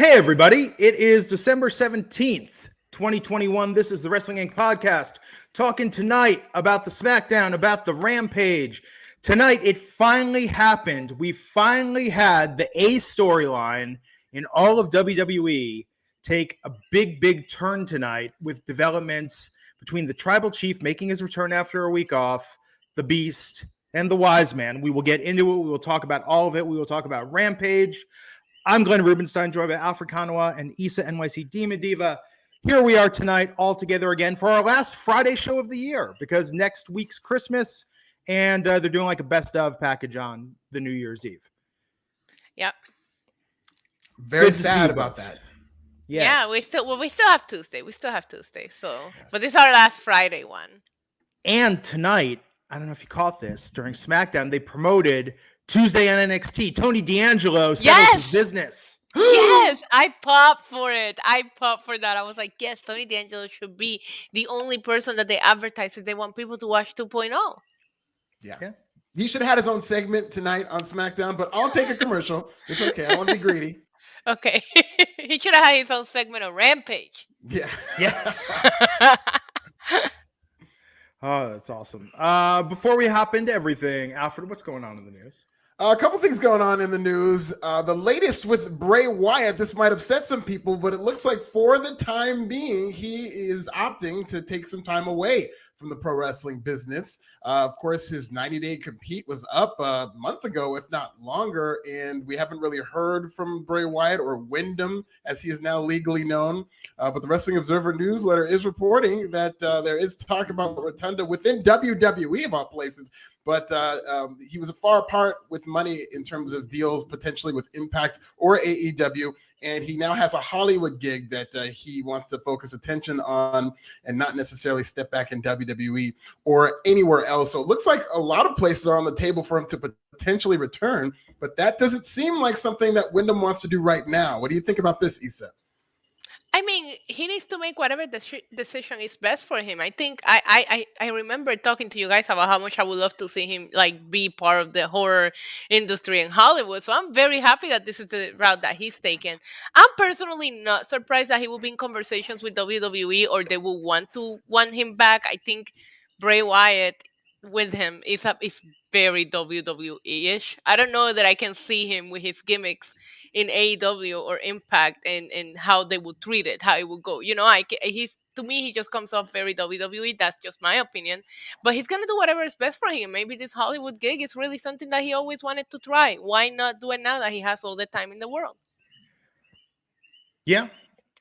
Hey, everybody. It is December 17th, 2021. This is the Wrestling Inc. podcast, talking tonight about the SmackDown, about the Rampage. Tonight, it finally happened. We finally had the A storyline in all of WWE take a big turn tonight with developments between the Tribal Chief making his return after a week off, the Beast, and the Wise Man. We will get into it. We will talk about all of it. We will talk about Rampage. I'm Glenn Rubenstien, joined by Alfred Konuwa and Issa NYC Demon Diva. Here we are tonight all together again for our last Friday show of the year, because next week's Christmas, and they're doing like a best of package on the New Year's Eve. Yep. Very sad about that. Yes. Yeah, we still have Tuesday. So, but this is our last Friday one. And tonight, I don't know if you caught this, during SmackDown, they promoted Tuesday on NXT. Tony D'Angelo settles his business. Yes, I popped for it. I popped for that. I was like, yes, Tony D'Angelo should be the only person that they advertise if they want people to watch 2.0. Yeah. He should have had his own segment tonight on SmackDown, but I'll take a commercial. It's okay. I want to be greedy. Okay. He should have had his own segment on Rampage. Yeah. Yes. Oh, that's awesome. Before we hop into everything, Alfred, what's going on in the news? A couple things going on in the news. The latest with Bray Wyatt. This might upset some people, but it looks like for the time being, he is opting to take some time away from the pro wrestling business. Of course, his 90-day compete was up a month ago, if not longer, and we haven't really heard from Bray Wyatt, or Wyndham, as he is now legally known. But the Wrestling Observer newsletter is reporting that there is talk about Rotunda within WWE, of all places. But he was far apart with money in terms of deals, potentially with Impact or AEW. And he now has a Hollywood gig that he wants to focus attention on and not necessarily step back in WWE or anywhere else. So it looks like a lot of places are on the table for him to potentially return. But that doesn't seem like something that Wyndham wants to do right now. What do you think about this, Issa? I mean, he needs to make whatever decision is best for him. I think I remember talking to you guys about how much I would love to see him like be part of the horror industry in Hollywood. So I'm very happy that this is the route that he's taken. I'm personally not surprised that he will be in conversations with WWE or they will want him back. I think Bray Wyatt with him is very WWE-ish. I don't know that I can see him with his gimmicks in AEW or Impact and how they would treat it, how it would go. You know, to me, he just comes off very WWE. That's just my opinion. But he's going to do whatever is best for him. Maybe this Hollywood gig is really something that he always wanted to try. Why not do it now that he has all the time in the world? Yeah.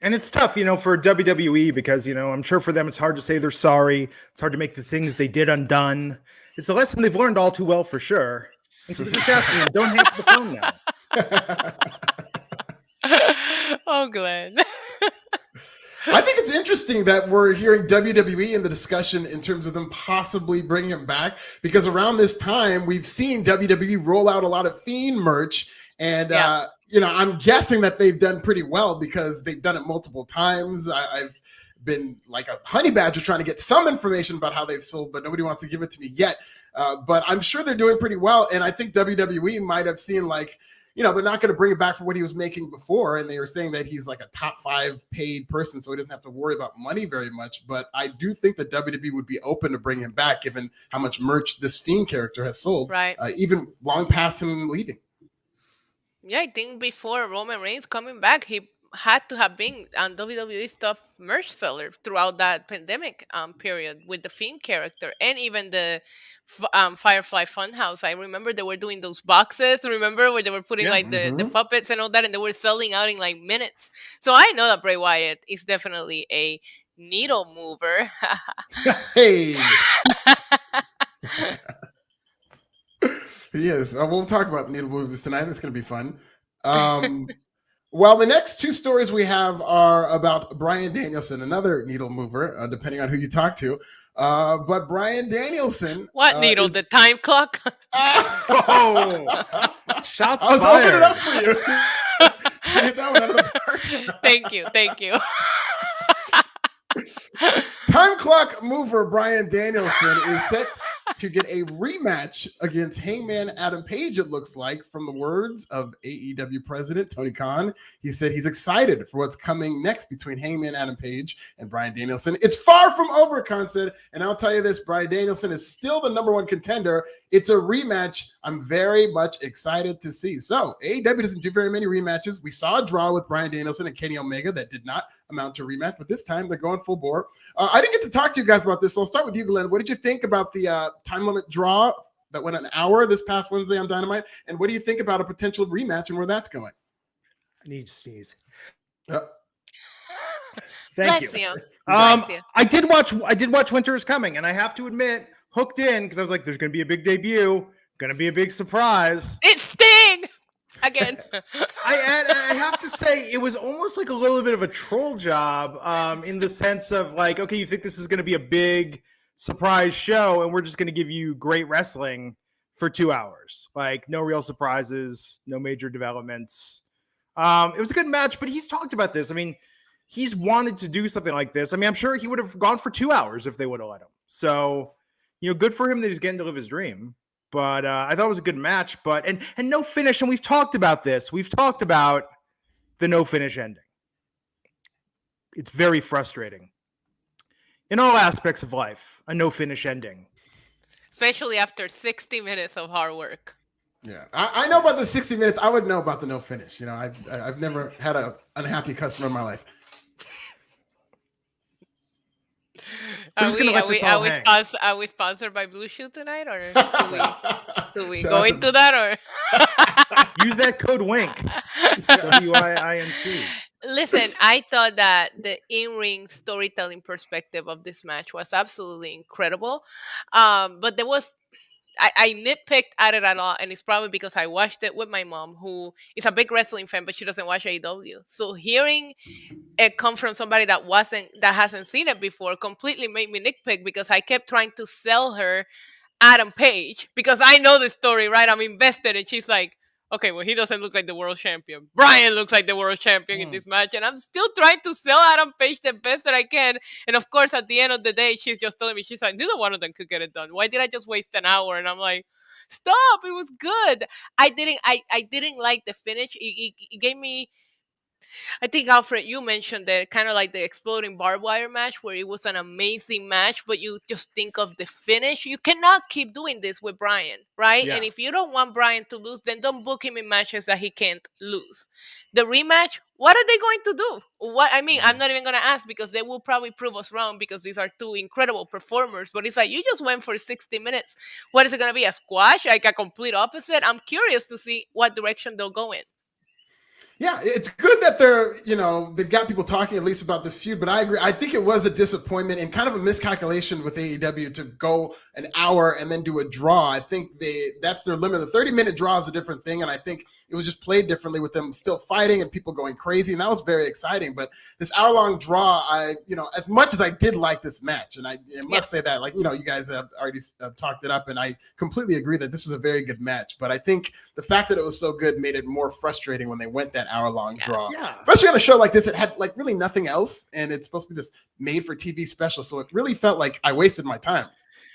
And it's tough, for WWE because, I'm sure for them it's hard to say they're sorry. It's hard to make the things they did undone. It's a lesson they've learned all too well for sure. And so they're just asking them, don't hang up the phone now. Oh, Glenn. I think it's interesting that we're hearing WWE in the discussion in terms of them possibly bringing him back, because around this time we've seen WWE roll out a lot of Fiend merch, and I'm guessing that they've done pretty well because they've done it multiple times. I've been like a honey badger trying to get some information about how they've sold, but nobody wants to give it to me yet. But I'm sure they're doing pretty well, and I think WWE might have seen they're not going to bring it back for what he was making before. And they were saying that he's like a top 5 paid person, so he doesn't have to worry about money very much. But I do think that WWE would be open to bring him back, given how much merch this Fiend character has sold, right? Even long past him leaving. Yeah, I think before Roman Reigns coming back, he had to have been on WWE's top merch seller throughout that pandemic period with the Fiend character and even the Firefly Funhouse. I remember they were doing those boxes, remember, where they were putting the puppets and all that, and they were selling out in like minutes. So I know that Bray Wyatt is definitely a needle mover. Hey! Yes, we'll talk about needle movers tonight. It's going to be fun. Well, the next 2 stories we have are about Bryan Danielson, another needle mover, depending on who you talk to. But Bryan Danielson... What needle? The time clock? Oh! Shots I was fired. opening it up for you. Get that one out of the park. Thank you. Time clock mover Bryan Danielson is set to get a rematch against Hangman Adam Page, it looks like, from the words of AEW president Tony Khan. He said he's excited for what's coming next between Hangman Adam Page and Bryan Danielson. It's far from over, Khan said, and I'll tell you this, Bryan Danielson is still the number one contender. It's a rematch I'm very much excited to see. So AEW doesn't do very many rematches. We saw a draw with Bryan Danielson and Kenny Omega that did not amount to a rematch, but this time they're going full bore. I didn't get to talk to you guys about this, so I'll start with you, Glenn. What did you think about the time limit draw that went an hour this past Wednesday on Dynamite? And what do you think about a potential rematch and where that's going? I need to sneeze. Thank you. Bless you. I did watch Winter is Coming, and I have to admit, hooked in because I was like, there's going to be a big debut, going to be a big surprise. It's Sting again. I have to say, it was almost like a little bit of a troll job in the sense of like, okay, you think this is going to be a big surprise show, and we're just going to give you great wrestling for 2 hours. Like, no real surprises, no major developments. It was a good match, but he's talked about this. I mean, he's wanted to do something like this. I mean, I'm sure he would have gone for 2 hours if they would have let him. So, good for him that he's getting to live his dream. But I thought it was a good match, but and no finish. And we've talked about this. We've talked about the no finish ending. It's very frustrating in all aspects of life. A no finish ending, especially after 60 minutes of hard work. Yeah, I know about the 60 minutes. I would know about the no finish. I've never had an unhappy customer in my life. Are we sponsored by Blue Shoe tonight, or do we go into that, or use that code WINC? WINC. Listen, I thought that the in-ring storytelling perspective of this match was absolutely incredible, but there was. I nitpicked at it a lot, and it's probably because I watched it with my mom, who is a big wrestling fan, but she doesn't watch AEW. So hearing it come from somebody that hasn't seen it before completely made me nitpick, because I kept trying to sell her Adam Page because I know the story, right? I'm invested, and she's like, okay, well, he doesn't look like the world champion. Bryan looks like the world champion in this match. And I'm still trying to sell Adam Page the best that I can. And of course, at the end of the day, she's just telling me, she's like, neither one of them could get it done. Why did I just waste an hour? And I'm like, stop. It was good. I didn't like the finish. It gave me, I think, Alfred, you mentioned that kind of like the exploding barbed wire match, where it was an amazing match, but you just think of the finish. You cannot keep doing this with Bryan, right? Yeah. And if you don't want Bryan to lose, then don't book him in matches that he can't lose. The rematch, what are they going to do? I'm not even going to ask, because they will probably prove us wrong, because these are two incredible performers. But it's like, you just went for 60 minutes. What is it going to be? A squash? Like a complete opposite? I'm curious to see what direction they'll go in. Yeah, it's good that they've got people talking at least about this feud, but I agree. I think it was a disappointment and kind of a miscalculation with AEW to go an hour and then do a draw. I think that's their limit. The 30-minute draw is a different thing, and I think it was just played differently with them still fighting and people going crazy, and that was very exciting. But this hour-long draw, as much as I did like this match, and I must say that, you guys have already talked it up, and I completely agree that this was a very good match. But I think the fact that it was so good made it more frustrating when they went that hour-long draw. Yeah. Especially on a show like this, it had really nothing else, and it's supposed to be this made-for-TV special, so it really felt like I wasted my time.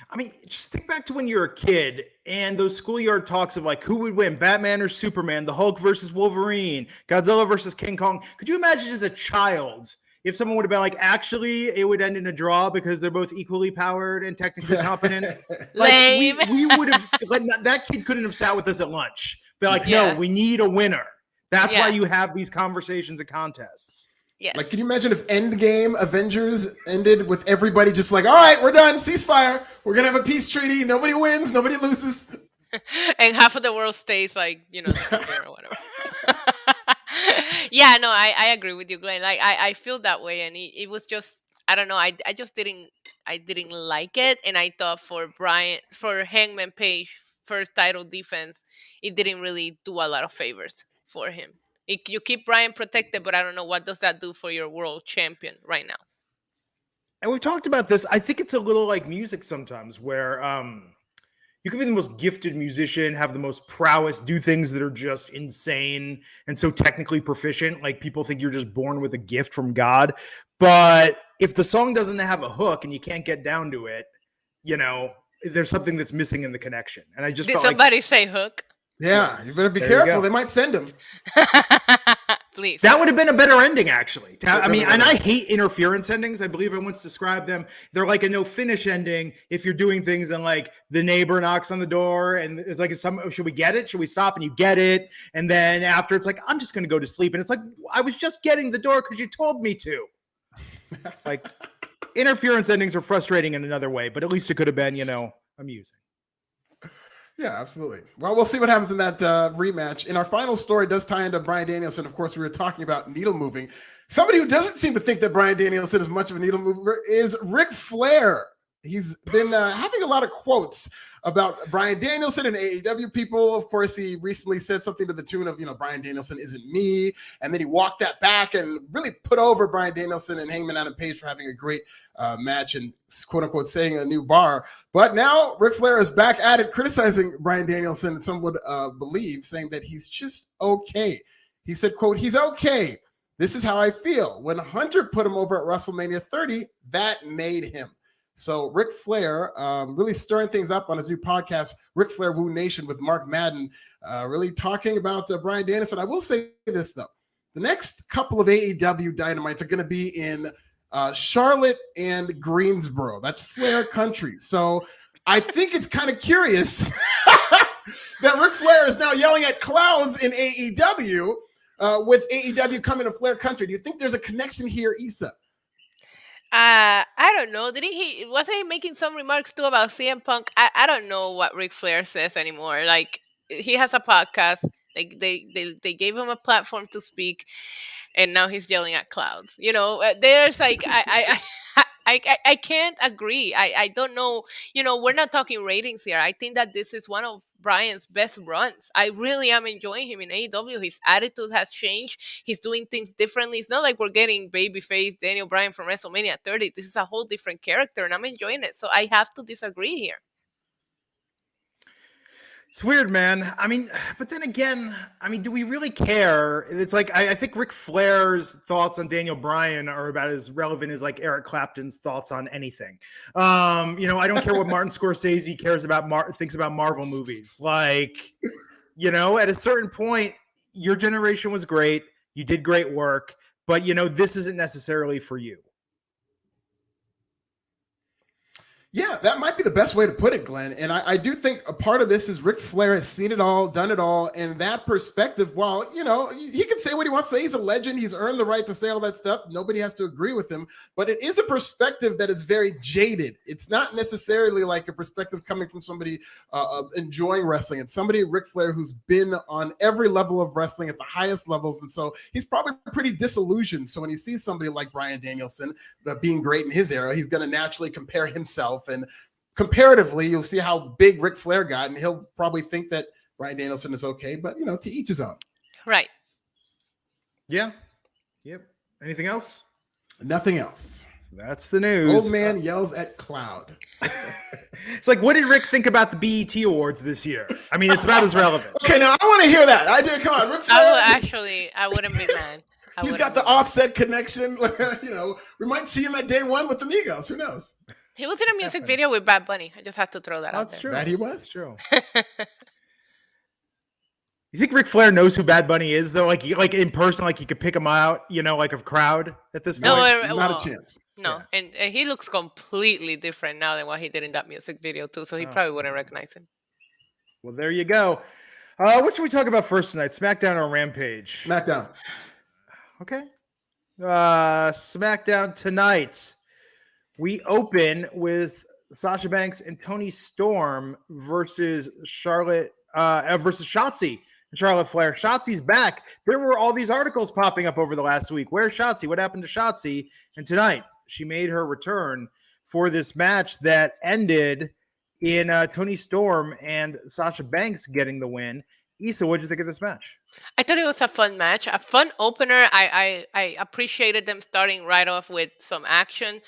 I mean, just think back to when you were a kid and those schoolyard talks of who would win, Batman or Superman, the Hulk versus Wolverine, Godzilla versus King Kong. Could you imagine as a child if someone would have been actually it would end in a draw because they're both equally powered and technically competent? Lame. We would have, that kid couldn't have sat with us at lunch. Be no, we need a winner. That's why you have these conversations and contests. Yes. Can you imagine if Endgame Avengers ended with everybody just all right, we're done, ceasefire. We're going to have a peace treaty. Nobody wins, nobody loses. And half of the world stays or whatever. Yeah, no, I agree with you, Glenn. I feel that way. And it was just, I don't know. I just didn't like it. And I thought for Hangman Page, first title defense, it didn't really do a lot of favors for him. You keep Bryan protected, but I don't know, what does that do for your world champion right now? And we've talked about this. I think it's a little like music sometimes, where you can be the most gifted musician, have the most prowess, do things that are just insane and so technically proficient. Like, people think you're just born with a gift from God. But if the song doesn't have a hook and you can't get down to it, there's something that's missing in the connection. And I just Did felt somebody say Hook? Yeah, you better be There you careful. go. They might send him. Please. That would have been a better ending, actually. I mean, really and I would. hate interference endings. I believe I once described them. They're like a no finish ending if you're doing things and like the neighbor knocks on the door and it's like, should we get it? Should we stop? And you get it. And then after it's like, I'm just going to go to sleep. And it's like, I was just getting the door because you told me to. Like, interference endings are frustrating in another way, but at least it could have been, amusing. Yeah, absolutely. Well, we'll see what happens in that rematch. In our final story, does tie into Bryan Danielson. Of course, we were talking about needle moving. Somebody who doesn't seem to think that Bryan Danielson is much of a needle mover is Ric Flair. He's been having a lot of quotes about Bryan Danielson and AEW people. Of course, he recently said something to the tune of, Bryan Danielson isn't me. And then he walked that back and really put over Bryan Danielson and Hangman Adam Page for having a great match and quote unquote setting a new bar. But now Ric Flair is back at it, criticizing Bryan Danielson, some would believe, saying that he's just okay. He said, quote, he's okay. This is how I feel. When Hunter put him over at WrestleMania 30, that made him. So Ric Flair really stirring things up on his new podcast, Ric Flair Woo Nation with Mark Madden, really talking about Bryan Danielson. I will say this, though. The next couple of AEW Dynamites are going to be in Charlotte and Greensboro. That's Flair country. So I think it's kind of curious that Ric Flair is now yelling at clouds in AEW with AEW coming to Flair country. Do you think there's a connection here, Issa? I don't know. Did he was he making some remarks too about CM Punk? I don't know what Ric Flair says anymore. Like, he has a podcast. Like, they gave him a platform to speak, and now he's yelling at clouds. There's like I can't agree. I don't know. We're not talking ratings here. I think that this is one of Bryan's best runs. I really am enjoying him in AEW. His attitude has changed. He's doing things differently. It's not like we're getting babyface Daniel Bryan from WrestleMania 30. This is a whole different character, and I'm enjoying it. So I have to disagree here. It's weird, man. I mean, but then again, do we really care? It's like, I think Ric Flair's thoughts on Daniel Bryan are about as relevant as like Eric Clapton's thoughts on anything. I don't care what Martin Scorsese cares about, thinks about Marvel movies. Like, at a certain point, your generation was great. You did great work, but this isn't necessarily for you. Yeah, that might be the best way to put it, Glenn. And I do think a part of this is Ric Flair has seen it all, done it all. And that perspective, while, he can say what he wants to say. He's a legend. He's earned the right to say all that stuff. Nobody has to agree with him. But it is a perspective that is very jaded. It's not necessarily like a perspective coming from somebody enjoying wrestling. It's somebody, Ric Flair, who's been on every level of wrestling at the highest levels. And so he's probably pretty disillusioned. So when he sees somebody like Bryan Danielson being great in his era, he's going to naturally compare himself. And comparatively, you'll see how big Ric Flair got, and he'll probably think that Bryan Danielson is okay, but to each his own. Right. Yeah. Yep. Anything else? Nothing else. That's the news. Old man yells at cloud. It's like, what did Rick think about the BET Awards this year? It's about as relevant. Okay, now I want to hear that. I do. Come on, Ric Flair. I wouldn't be mad. He's got the Offset connection. We might see him at day one with the Migos. Who knows? He was in a music video with Bad Bunny. I just had to throw that out there. True. That he was. That's true. You think Ric Flair knows who Bad Bunny is, though? Like in person, like he could pick him out, like a crowd at this point? No, not a chance. No, yeah. And he looks completely different now than what he did in that music video, too, so he probably wouldn't recognize him. Well, there you go. What should we talk about first tonight? SmackDown or Rampage? SmackDown. Okay. SmackDown tonight. We open with Sasha Banks and Toni Storm versus Shotzi and Charlotte Flair. Shotzi's back. There were all these articles popping up over the last week. Where's Shotzi? What happened to Shotzi? And tonight, she made her return for this match that ended in Toni Storm and Sasha Banks getting the win. Issa, what did you think of this match? I thought it was a fun match, a fun opener. I appreciated them starting right off with some action.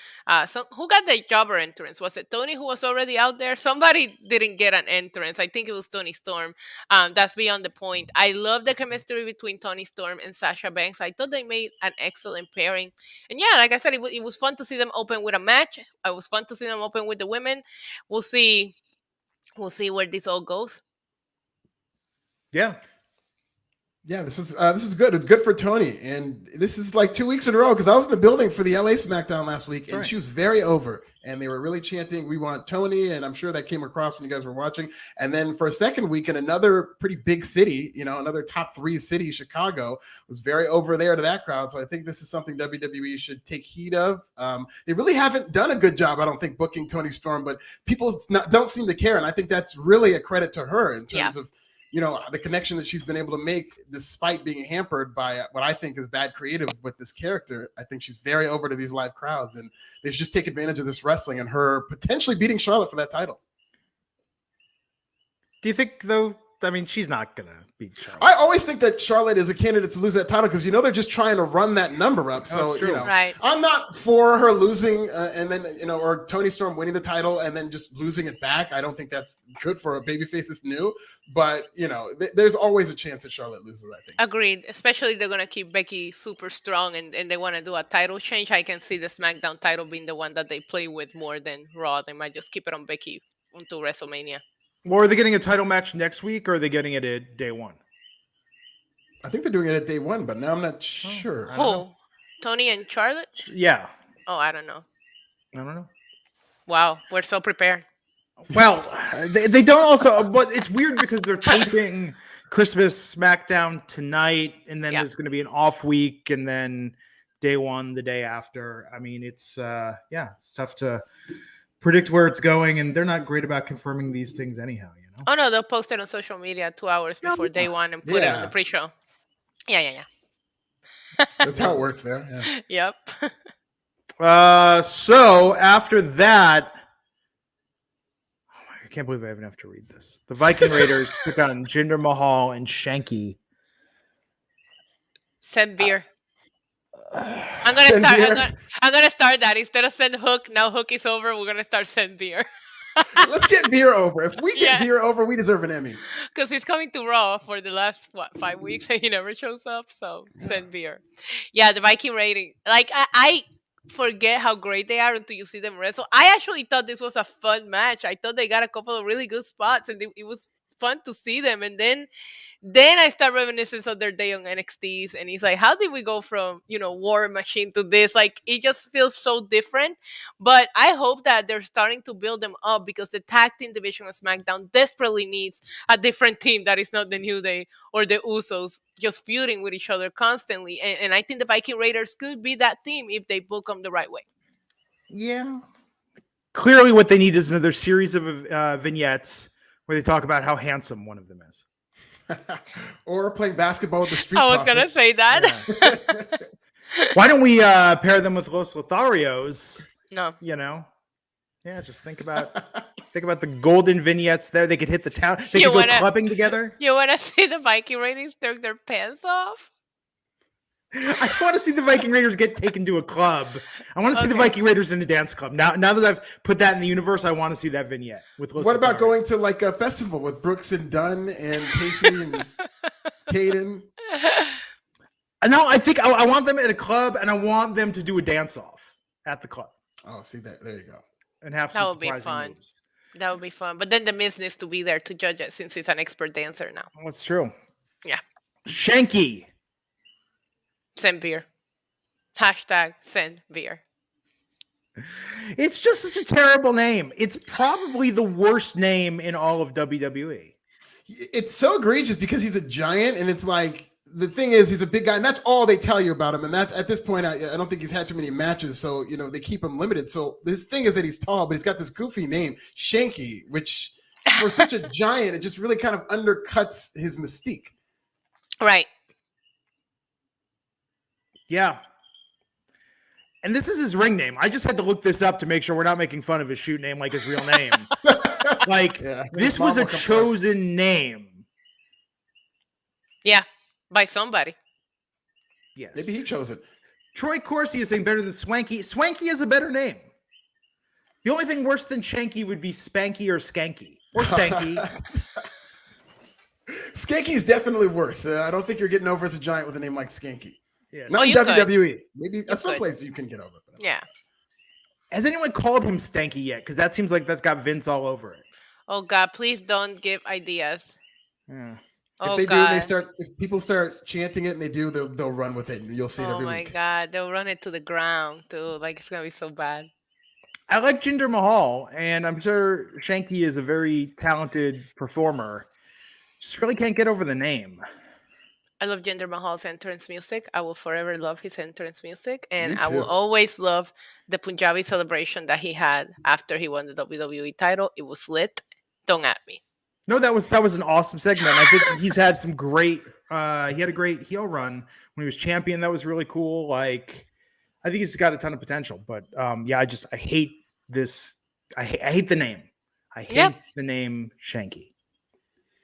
So who got the jobber entrance? Was it Toni who was already out there? Somebody didn't get an entrance. I think it was Toni Storm. That's beyond the point. I love the chemistry between Toni Storm and Sasha Banks. I thought they made an excellent pairing. And yeah, like I said, it was fun to see them open with a match. It was fun to see them open with the women. We'll see we'll see where this all goes. Yeah. Yeah, this is good. It's good for Tony, and this is like 2 weeks in a row because I was in the building for the LA SmackDown last week, and she was very over, and they were really chanting, "We want Tony," and I'm sure that came across when you guys were watching. And then for a second week in another pretty big city, another top 3 city, Chicago, was very over there to that crowd. So I think this is something WWE should take heed of. They really haven't done a good job, I don't think, booking Tony Storm, but people don't seem to care, and I think that's really a credit to her in terms of the connection that she's been able to make despite being hampered by what I think is bad creative with this character. I think she's very over to these live crowds, and they should just take advantage of this wrestling and her potentially beating Charlotte for that title. Do you think, though, I mean, she's not going to beat Charlotte. I always think that Charlotte is a candidate to lose that title because, they're just trying to run that number up. So, right. I'm not for her losing and then, or Tony Storm winning the title and then just losing it back. I don't think that's good for a babyface that's new. But, there's always a chance that Charlotte loses, I think. Agreed. Especially they're going to keep Becky super strong and they want to do a title change. I can see the SmackDown title being the one that they play with more than Raw. They might just keep it on Becky until WrestleMania. Or are they getting a title match next week, or are they getting it at day one? I think they're doing it at day one, but now I'm not sure. Who? Tony and Charlotte? Yeah. Oh, I don't know. I don't know. Wow, we're so prepared. Well, they don't also, but it's weird because they're taping Christmas SmackDown tonight, and then there's going to be an off week, and then day one the day after. I mean, it's it's tough to predict where it's going, and they're not great about confirming these things anyhow, Oh no, they'll post it on social media 2 hours before day one and put it on the pre-show. Yeah. That's how it works there. Yeah. Yep. So after that, I can't believe I even have to read this. The Viking Raiders took on Jinder Mahal and Shanky. Send beer. I'm gonna start that instead of send Hook. Now Hook is over. We're gonna start send beer. Let's get beer over. If we get beer over, we deserve an Emmy. Because he's coming to Raw for the last 5 weeks and he never shows up. So send beer. Yeah, the Viking rating. Like I forget how great they are until you see them wrestle. I actually thought this was a fun match. I thought they got a couple of really good spots and it was fun to see them. And then I start reminiscing of their day on NXT's, and he's like, how did we go from War Machine to this? Like, it just feels so different. But I hope that they're starting to build them up because the tag team division of SmackDown desperately needs a different team that is not the New Day or the Usos just feuding with each other constantly. And I think the Viking Raiders could be that team if they book them the right way. Yeah. Clearly what they need is another series of vignettes where they talk about how handsome one of them is. Or playing basketball with the Street I was going to say that. Yeah. Why don't we pair them with Los Lotharios? No. Yeah, just think about the golden vignettes there. They could hit the town. They could go clubbing together. You want to see the Viking Raiders take their pants off? I just want to see the Viking Raiders get taken to a club. I want to see the Viking Raiders in a dance club. Now that I've put that in the universe, I want to see that vignette with Los What about Lotharios. going to like a festival with Brooks and Dunn and Casey and Caden? No, I think I want them at a club, and I want them to do a dance-off at the club. Oh, see that? There you go. And have some that would be fun. Moves. That would be fun. But then the Miz needs to be there to judge it since he's an expert dancer now. That's true. Yeah. Shanky. Send beer. Hashtag send beer. It's just such a terrible name. It's probably the worst name in all of WWE. It's so egregious because he's a giant, and it's like the thing is he's a big guy, and that's all they tell you about him. And that's at this point, I don't think he's had too many matches, so they keep him limited. So this thing is that he's tall, but he's got this goofy name, Shanky, which for such a giant, it just really kind of undercuts his mystique. Right. Yeah. And this is his ring name. I just had to look this up to make sure we're not making fun of his shoot name like his real name. This was a chosen name. Yeah, by somebody. Yes. Maybe he chose it. Troy Corsi is saying better than Swanky. Swanky is a better name. The only thing worse than Shanky would be Spanky or Skanky. Or Stanky. Skanky is definitely worse. I don't think you're getting over as a giant with a name like Skanky. Yes. Not in WWE. Maybe at some place you can get over it. Yeah. Has anyone called him Stanky yet? Because that seems like that's got Vince all over it. Oh God, please don't give ideas. Yeah. If Oh they do, and God. if people start chanting it and they do, they'll run with it, and you'll see it Oh every my week. God. They'll run it to the ground too. Like it's gonna be so bad. I like Jinder Mahal, and I'm sure Shanky is a very talented performer. Just really can't get over the name. I love Jinder Mahal's entrance music. I will forever love his entrance music, and Me I will too. always love the Punjabi celebration that he had after he won the WWE title. It was lit. Don't at me. No, that was an awesome segment. I think he's had some great. He had a great heel run when he was champion. That was really cool. Like, I think he's got a ton of potential. But yeah, I hate this. I hate the name. I hate Yep. the name Shanky.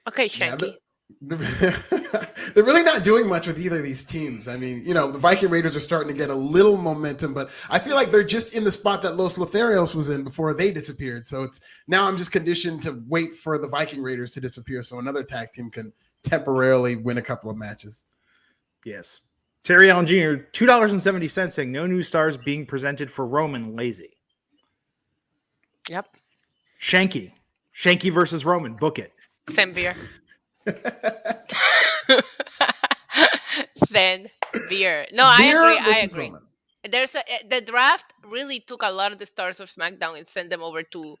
Okay, Yeah, Shanky. they're really not doing much with either of these teams. I mean, the Viking Raiders are starting to get a little momentum, but I feel like they're just in the spot that Los Lotharios was in before they disappeared. So now I'm just conditioned to wait for the Viking Raiders to disappear so another tag team can temporarily win a couple of matches. Yes. Terry Allen Jr., $2.70 saying no new stars being presented for Roman. Lazy. Yep. Shanky versus Roman. Book it. Send beer. Send beer. No, I agree. Roman. The draft really took a lot of the stars of SmackDown and sent them over to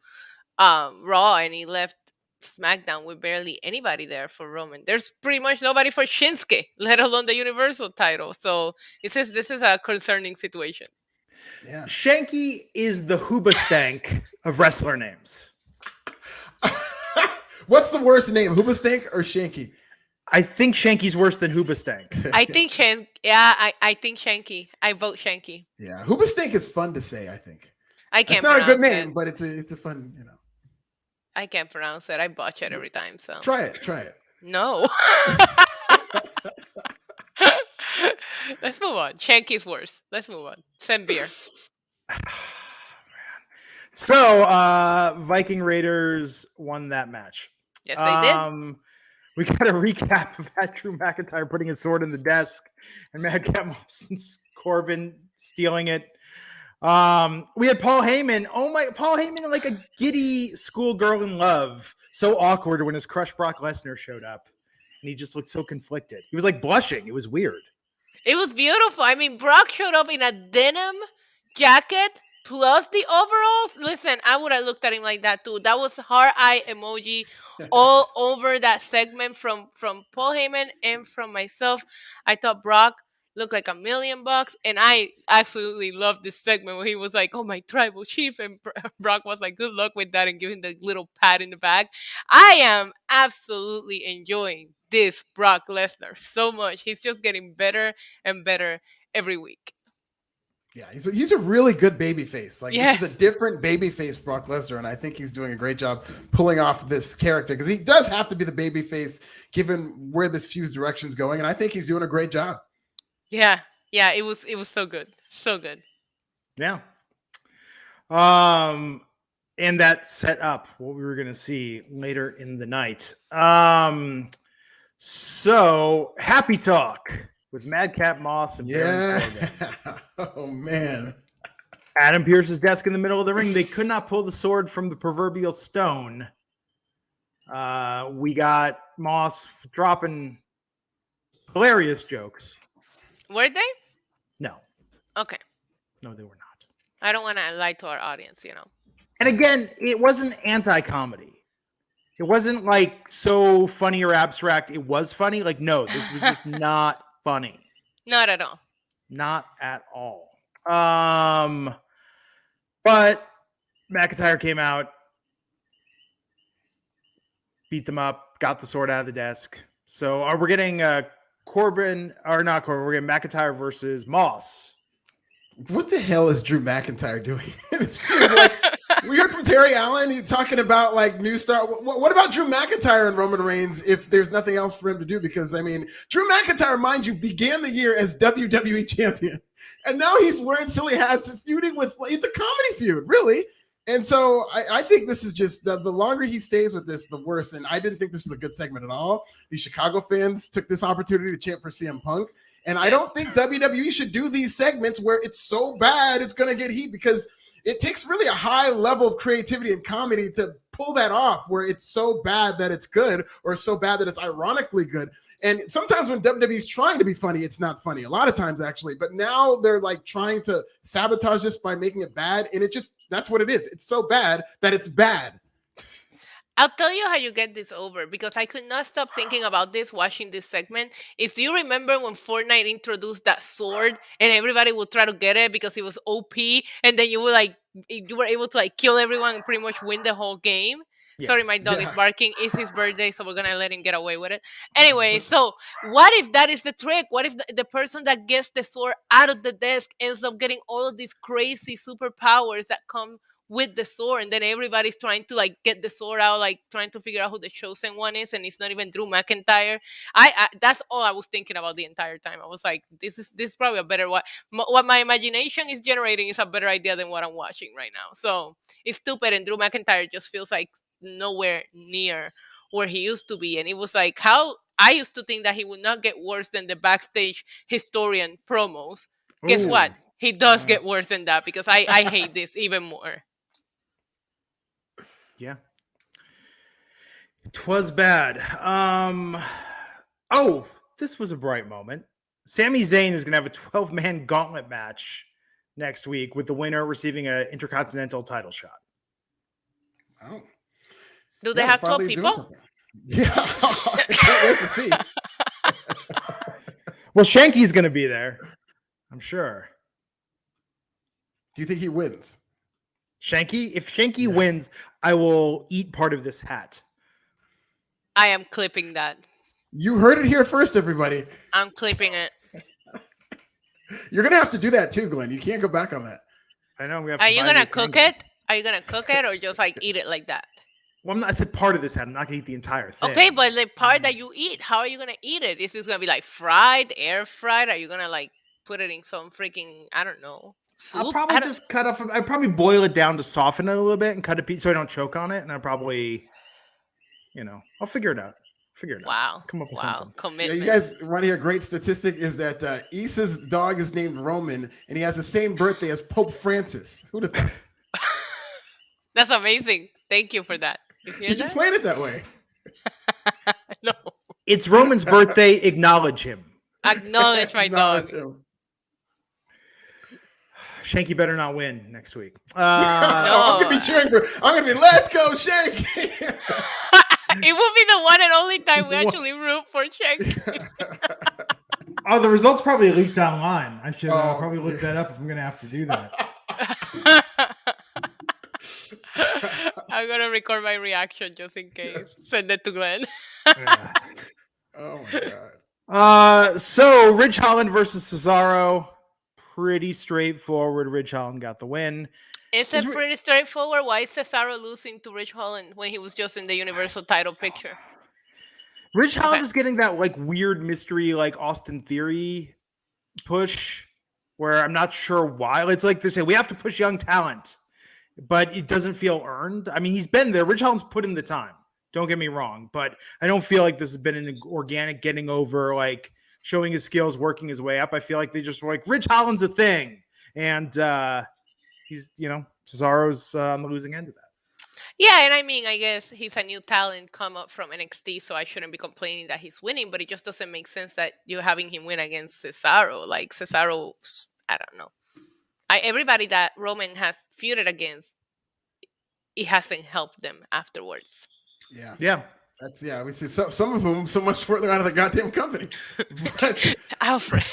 Raw, and he left SmackDown with barely anybody there for Roman. There's pretty much nobody for Shinsuke, let alone the Universal title. So this is a concerning situation. Yeah. Shanky is the Hoobastank of wrestler names. What's the worst name, Hoobastank or Shanky? I think Shanky's worse than Hoobastank. I think I think Shanky. I vote Shanky. Yeah, Hoobastank is fun to say, I think. I can't It's not a good pronounce name, it. but it's a fun, I can't pronounce it. I botch it every time. So Try it. no. Let's move on. Shanky's worse. Let's move on. Send beer. So, Viking Raiders won that match. Yes, they did. We got a recap of that Drew McIntyre putting his sword in the desk and Madcap Moss and Corbin stealing it. We had Paul Heyman. Paul Heyman like a giddy schoolgirl in love. So awkward when his crush Brock Lesnar showed up. And he just looked so conflicted. He was like blushing. It was weird. It was beautiful. I mean, Brock showed up in a denim jacket plus the overalls. Listen, I would have looked at him like that too. That was heart eye emoji all over that segment from Paul Heyman and from myself. I thought Brock looked like $1,000,000, and I absolutely loved this segment where he was like, "Oh, my tribal chief," and Brock was like, "Good luck with that," and giving the little pat in the back. I am absolutely enjoying this Brock Lesnar so much. He's just getting better and better every week. Yeah, he's a really good babyface. Like, Yes. This is a different babyface Brock Lesnar, and I think he's doing a great job pulling off this character because he does have to be the babyface given where this feud's direction's going, and I think he's doing a great job. Yeah, it was so good, so good. Yeah. And that set up what we were going to see later in the night. So Happy Talk with Madcap Moss and Baron Corbin. Oh man. Adam Pearce's desk in the middle of the ring. They could not pull the sword from the proverbial stone. We got Moss dropping hilarious jokes. Were they? No. Okay. No, they were not. I don't want to lie to our audience, And again, it wasn't anti-comedy. It wasn't like so funny or abstract. It was funny. Like, no, this was just not funny. Not at all. Not at all. But McIntyre came out, beat them up, got the sword out of the desk. So we're getting Corbin, or not Corbin, we're getting McIntyre versus Moss. What the hell is Drew McIntyre doing? We heard from Terry Allen. He's talking about like new star. What about Drew McIntyre and Roman Reigns if there's nothing else for him to do? Because, I mean, Drew McIntyre, mind you, began the year as WWE champion. And now he's wearing silly hats feuding with, it's a comedy feud, really. And so I think this is just, the longer he stays with this, the worse. And I didn't think this was a good segment at all. These Chicago fans took this opportunity to chant for CM Punk. And I don't think WWE should do these segments where it's so bad it's going to get heat, because it takes really a high level of creativity and comedy to pull that off, where it's so bad that it's good, or so bad that it's ironically good. And sometimes when WWE is trying to be funny, it's not funny. A lot of times, actually. But now they're like trying to sabotage this by making it bad. And it just, that's what it is. It's so bad that it's bad. I'll tell you how you get this over, because I could not stop thinking about this watching this segment. Do you remember when Fortnite introduced that sword and everybody would try to get it because it was OP, and then you were able to like kill everyone and pretty much win the whole game? Yes. Sorry, my dog is barking. It's his birthday, so we're gonna let him get away with it. Anyway, so what if that is the trick? What if the person that gets the sword out of the desk ends up getting all of these crazy superpowers that come with the sword, and then everybody's trying to like get the sword out, like trying to figure out who the chosen one is, and it's not even Drew McIntyre. I that's all I was thinking about the entire time. I was like, this is probably a better what my imagination is generating is a better idea than what I'm watching right now. So it's stupid, and Drew McIntyre just feels like nowhere near where he used to be. And it was like, how I used to think that he would not get worse than the backstage historian promos. Guess what? He does get worse than that, because I hate this even more. Yeah. 'Twas bad. Oh, this was a bright moment. Sami Zayn is going to have a 12-man gauntlet match next week, with the winner receiving an Intercontinental title shot. Oh. Do they have 12 people? Yeah. I can't wait to see. Well, Shanky's going to be there, I'm sure. Do you think he wins? Shanky? If Shanky wins, I will eat part of this hat. I am clipping that. You heard it here first, everybody. I'm clipping it. You're going to have to do that too, Glenn. You can't go back on that. I know. Are you going to cook it? Are you going to cook it, or just like eat it like that? Well, I said part of this hat. I'm not going to eat the entire thing. Okay, but the part that you eat, how are you going to eat it? Is this going to be like fried, air fried? Are you going to like put it in some freaking, I don't know, soup? I'll probably just cut off. I'd probably boil it down to soften it a little bit and cut a piece so I don't choke on it. And I'll probably, I'll figure it out. Wow. Come up with something. Commitment. Yeah, you guys want to hear a great statistic is that Issa's dog is named Roman, and he has the same birthday as Pope Francis. Who'd have thought? That's amazing. Thank you for that. Did you plan it that way? No. It's Roman's birthday. Acknowledge him. Acknowledge my dog. Shanky better not win next week. No. I'm gonna be cheering for. I'm gonna be. Let's go, Shanky. It will be the one and only time we actually root for Shanky. Oh, the results probably leaked online. I should probably look that up if I'm gonna have to do that. I'm gonna record my reaction just in case. Send it to Glenn. Yeah. Oh my god. So Ridge Holland versus Cesaro. Pretty straightforward. Ridge Holland got the win. Is it pretty straightforward? Why is Cesaro losing to Ridge Holland when he was just in the Universal title picture? Ridge Holland is getting that like weird mystery, like Austin Theory push, where I'm not sure why. It's like they say we have to push young talent, but it doesn't feel earned. I mean, he's been there. Ridge Holland's put in the time. Don't get me wrong, but I don't feel like this has been an organic getting over, like showing his skills, working his way up. I feel like they just were like, Ridge Holland's a thing. And he's, Cesaro's on the losing end of that. Yeah, and I mean, I guess he's a new talent come up from NXT, so I shouldn't be complaining that he's winning, but it just doesn't make sense that you're having him win against Cesaro. Like, Cesaro, I don't know. Everybody that Roman has feuded against, it hasn't helped them afterwards. Yeah. We see some of them so much further out of the goddamn company. Alfred.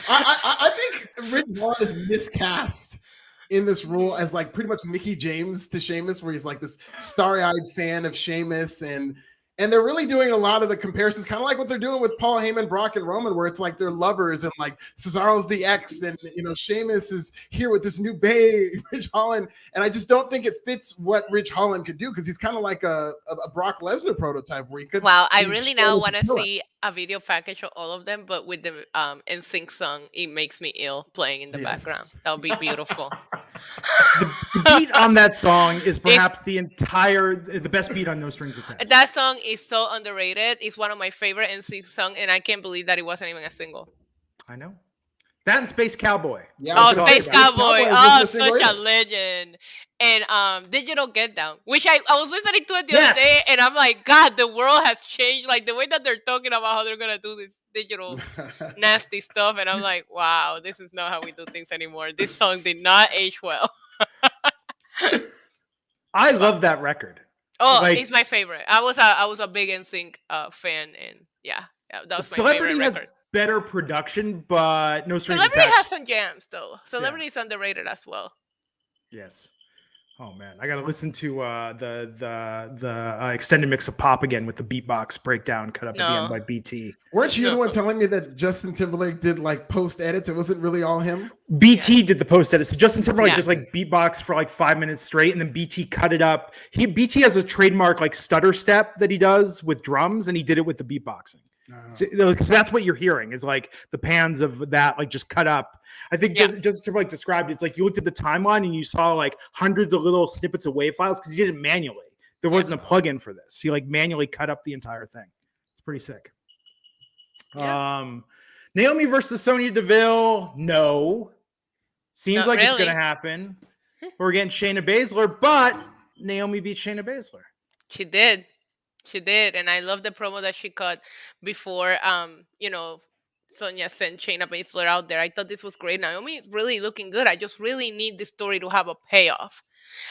I think Ridge Holland is miscast in this role as like pretty much Mickey James to Sheamus, where he's like this starry-eyed fan of Sheamus, and they're really doing a lot of the comparisons, kind of like what they're doing with Paul Heyman, Brock, and Roman, where it's like they're lovers, and like Cesaro's the ex, and Sheamus is here with this new bae, Ridge Holland, and I just don't think it fits what Ridge Holland could do, because he's kind of like a Brock Lesnar prototype, where he could. Wow, I really now want to see a video package of all of them, but with the NSYNC song, "It Makes Me Ill" playing in the background. That would be beautiful. The beat on that song is perhaps the best beat on No Strings Attached. That song is so underrated. It's one of my favorite NSYNC songs, and I can't believe that it wasn't even a single. I know. That and Space Cowboy. Yeah, Oh, Space Cowboy. Oh, was missing such a later. legend. And Digital Get Down, which I was listening to it the other Yes. day, and I'm like, God, the world has changed. Like the way that they're talking about how they're gonna do this digital nasty stuff, and I'm like, wow, this is not how we do things anymore. This song did not age well. I love that record. Oh, Like- it's my favorite. I was a big NSYNC fan, and yeah, that was my Celebrity favorite has record. better production, but no strings Celebrity attached. has some jams though. Celebrity is underrated as well. Yes. Oh man, I gotta listen to the extended mix of Pop again with the beatbox breakdown cut up at the end No. by BT. Weren't you the one telling me that Justin Timberlake did like post edits? It wasn't really all him. BT did the post edit. So Justin Timberlake Yeah. just like beatbox for like 5 minutes straight, and then BT cut it up. BT has a trademark like stutter step that he does with drums, and he did it with the beatboxing. Because that's what you're hearing is like the pans of that like just cut up. I think Justin Timberlake described it. It's like you looked at the timeline and you saw like hundreds of little snippets of WAV files because he did it manually. There wasn't a plugin for this. He like manually cut up the entire thing. It's pretty sick. Yeah. Naomi versus Sonia Deville. No. Seems Not like it's really. going to happen. We're getting Shayna Baszler, but Naomi beat Shayna Baszler. She did. She did. And I love the promo that she cut before Sonia sent Shayna Baszler out there. I thought this was great. Naomi is really looking good. I just really need this story to have a payoff.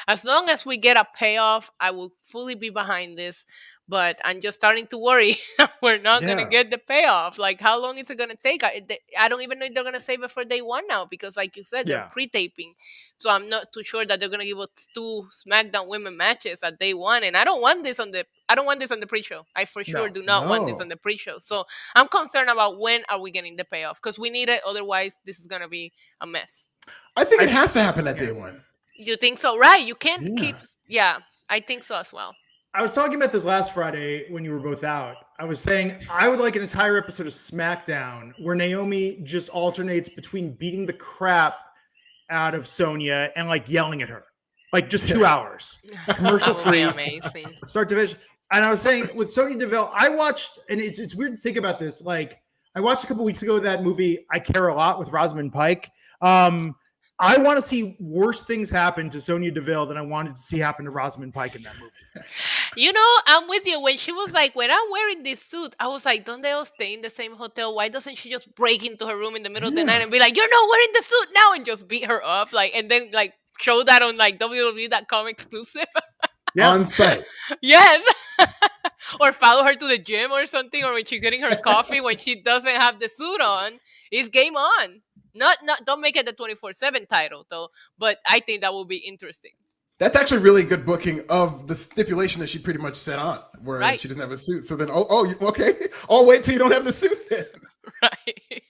As long as we get a payoff, I will fully be behind this. But I'm just starting to worry we're not going to get the payoff. Like, how long is it going to take? I don't even know if they're going to save it for day one now because, like you said, they're pre-taping. So I'm not too sure that they're going to give us 2 SmackDown women matches at day one. And I don't want this on the pre-show. I for sure do not want this on the pre-show. So I'm concerned about when are we getting the payoff because we need it. Otherwise, this is going to be a mess. I think it has to happen at day one. You think so? Right. You can't keep. Yeah, I think so as well. I was talking about this last Friday when you were both out. I was saying I would like an entire episode of SmackDown where Naomi just alternates between beating the crap out of Sonya and like yelling at her. Like just 2 hours. Commercial free. Amazing. Start to finish. And I was saying with Sonya Deville, I watched, and it's weird to think about this. Like I watched a couple weeks ago that movie I Care a Lot with Rosamund Pike. I want to see worse things happen to Sonya Deville than I wanted to see happen to Rosamund Pike in that movie. You know, I'm with you. When she was like, when I'm wearing this suit, I was like, don't they all stay in the same hotel? Why doesn't she just break into her room in the middle of the night and be like, you're not wearing the suit now, and just beat her up? Like, and then like show that on like WWE.com exclusive. On site. Yes. Or follow her to the gym or something, or when she's getting her coffee when she doesn't have the suit on, it's game on. Not don't make it the 24/7 title though, but I think that will be interesting. That's actually really good booking of the stipulation that she pretty much set on, where she doesn't have a suit. So then, okay. I'll wait till you don't have the suit then. Right.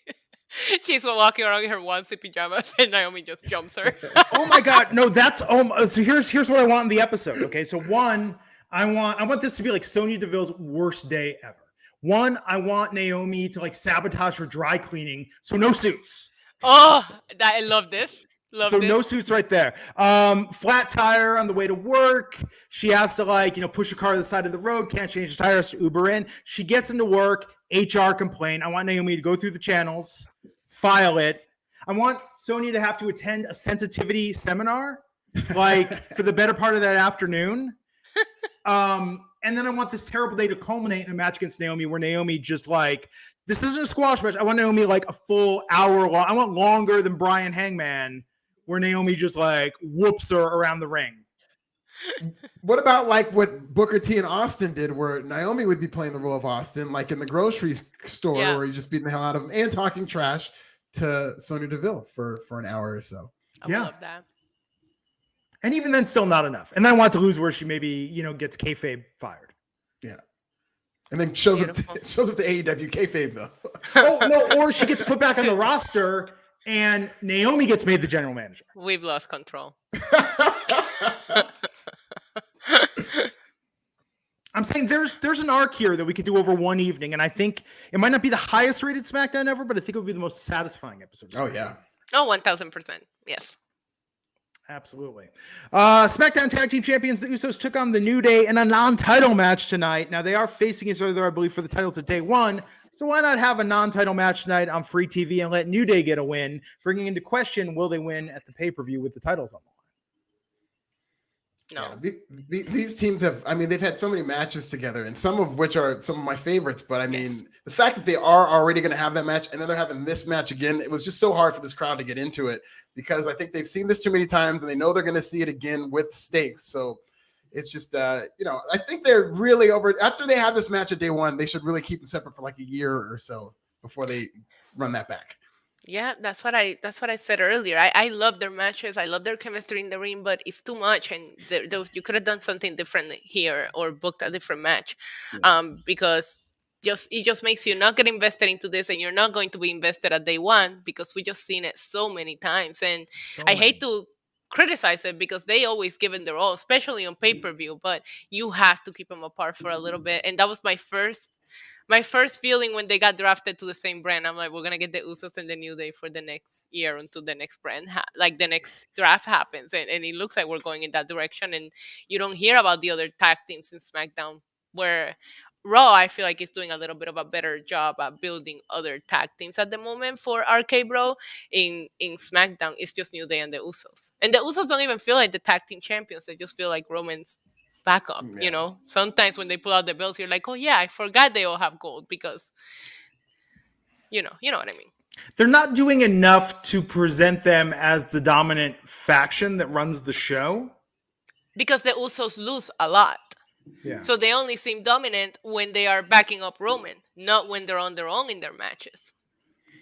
She's walking around in her onesie pajamas and Naomi just jumps her. Oh my God. No, that's, so here's what I want in the episode. Okay. So one, I want this to be like Sonya Deville's worst day ever. One, I want Naomi to like sabotage her dry cleaning. So no suits. Oh, I love this. No suits right there. Flat tire on the way to work. She has to push her car to the side of the road. Can't change the tire. Has to Uber in. She gets into work. HR complaint. I want Naomi to go through the channels, file it. I want Sonya to have to attend a sensitivity seminar, like for the better part of that afternoon. And then I want this terrible day to culminate in a match against Naomi where Naomi just like, this isn't a squash match. I want Naomi like a full hour long. I want longer than Bryan Hangman where Naomi just like whoops her around the ring. What about like what Booker T and Austin did where Naomi would be playing the role of Austin, like in the grocery store where he's just beating the hell out of him and talking trash to Sonya Deville for an hour or so. I love that. And even then, still not enough. And then I want to lose where she maybe, gets kayfabe fired. Yeah. And then shows up to AEW kayfabe though. Oh, no, or she gets put back on the roster and Naomi gets made the general manager. We've lost control. I'm saying there's an arc here that we could do over one evening. And I think it might not be the highest rated SmackDown ever, but I think it would be the most satisfying episode. Oh, yeah. Oh, 1000%. Yes. Absolutely. SmackDown Tag Team Champions, the Usos took on the New Day in a non-title match tonight. Now, they are facing each other, I believe, for the titles at day one. So why not have a non-title match tonight on free TV and let New Day get a win, bringing into question, will they win at the pay-per-view with the titles on the No. Yeah, these teams have, I mean, they've had so many matches together, and some of which are some of my favorites. But I mean, the fact that they are already going to have that match and then they're having this match again, it was just so hard for this crowd to get into it because I think they've seen this too many times and they know they're going to see it again with stakes. So it's just, I think they're really over. After they have this match at day one, they should really keep it separate for like a year or so before they run that back. Yeah, that's what I said earlier. I love their matches. I love their chemistry in the ring, but it's too much, and you could have done something different here or booked a different match, because it just makes you not get invested into this, and you're not going to be invested at day one because we just seen it so many times, and I hate to criticize it because they always give it their all, especially on pay-per-view, but you have to keep them apart for a little bit, and that was my first feeling when they got drafted to the same brand. I'm like, we're gonna get the Usos and the New Day for the next year until the next brand, like the next draft happens, and it looks like we're going in that direction. And you don't hear about the other tag teams in SmackDown, where Raw, I feel like, is doing a little bit of a better job at building other tag teams at the moment for RK Bro. In SmackDown, it's just New Day and the Usos, and the Usos don't even feel like the tag team champions. They just feel like Roman's backup. Sometimes when they pull out the belts, you're like, oh yeah, I forgot they all have gold, because you know what I mean. They're not doing enough to present them as the dominant faction that runs the show, because the Usos lose a lot. So they only seem dominant when they are backing up Roman, not when they're on their own in their matches.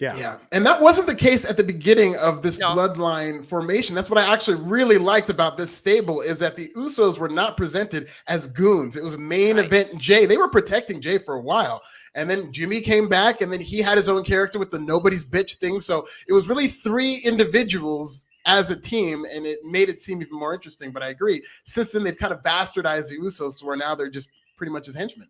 Yeah. And that wasn't the case at the beginning of this bloodline formation. That's what I actually really liked about this stable, is that the Usos were not presented as goons. It was a main event Jay. They were protecting Jay for a while. And then Jimmy came back, and then he had his own character with the nobody's bitch thing. So it was really three individuals as a team, and it made it seem even more interesting. But I agree. Since then, they've kind of bastardized the Usos to where now they're just pretty much as henchmen.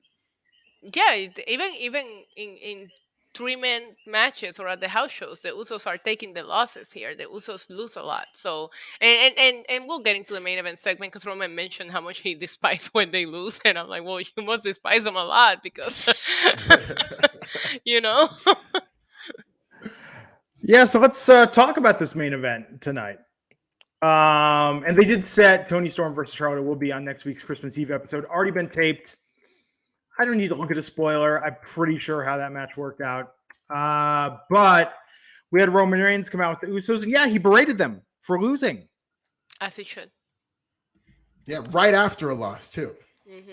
Yeah, even in 3-man matches or at the house shows, the Usos are taking the losses here. The Usos lose a lot. So and we'll get into the main event segment because Roman mentioned how much he despises when they lose, and I'm like, well, you must despise them a lot because Yeah, so let's talk about this main event tonight. And they did set Tony Storm versus Charlotte. Will be on next week's Christmas Eve episode. Already been taped. I don't need to look at a spoiler. I'm pretty sure how that match worked out. But we had Roman Reigns come out with the Usos, and yeah, he berated them for losing. As he should. Yeah, right after a loss, too.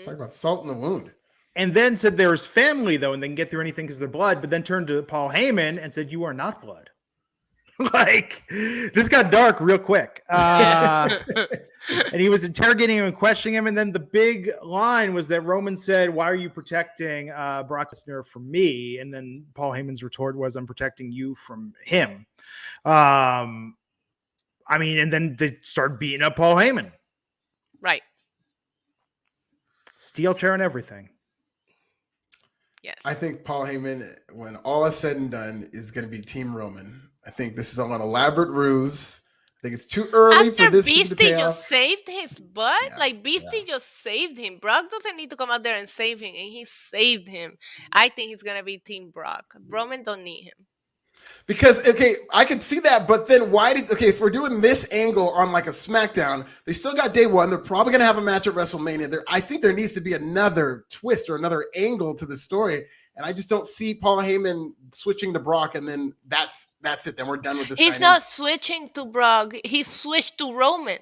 Talk about salt in the wound. And then said there was family, though, and they can get through anything because they're blood, but then turned to Paul Heyman and said, you are not blood. Like, this got dark real quick. And he was interrogating him and questioning him. And then the big line was that Roman said, why are you protecting Brock Lesnar from me? And then Paul Heyman's retort was, I'm protecting you from him. And then they started beating up Paul Heyman. Right. Steel chair and everything. Yes. I think Paul Heyman, when all is said and done, is going to be Team Roman. I think this is all an elaborate ruse. I think it's too early for this to pay off. Just saved his butt. Beastie just saved him. Brock doesn't need to come out there and save him, and he saved him. I think he's gonna be Team Brock. Roman don't need him. Because I could see that, but then if we're doing this angle on like a SmackDown, they still got day one. They're probably gonna have a match at WrestleMania. I think there needs to be another twist or another angle to the story. And I just don't see Paul Heyman switching to Brock, and then that's it. Then we're done with this. He's not switching to Brock. He switched to Roman.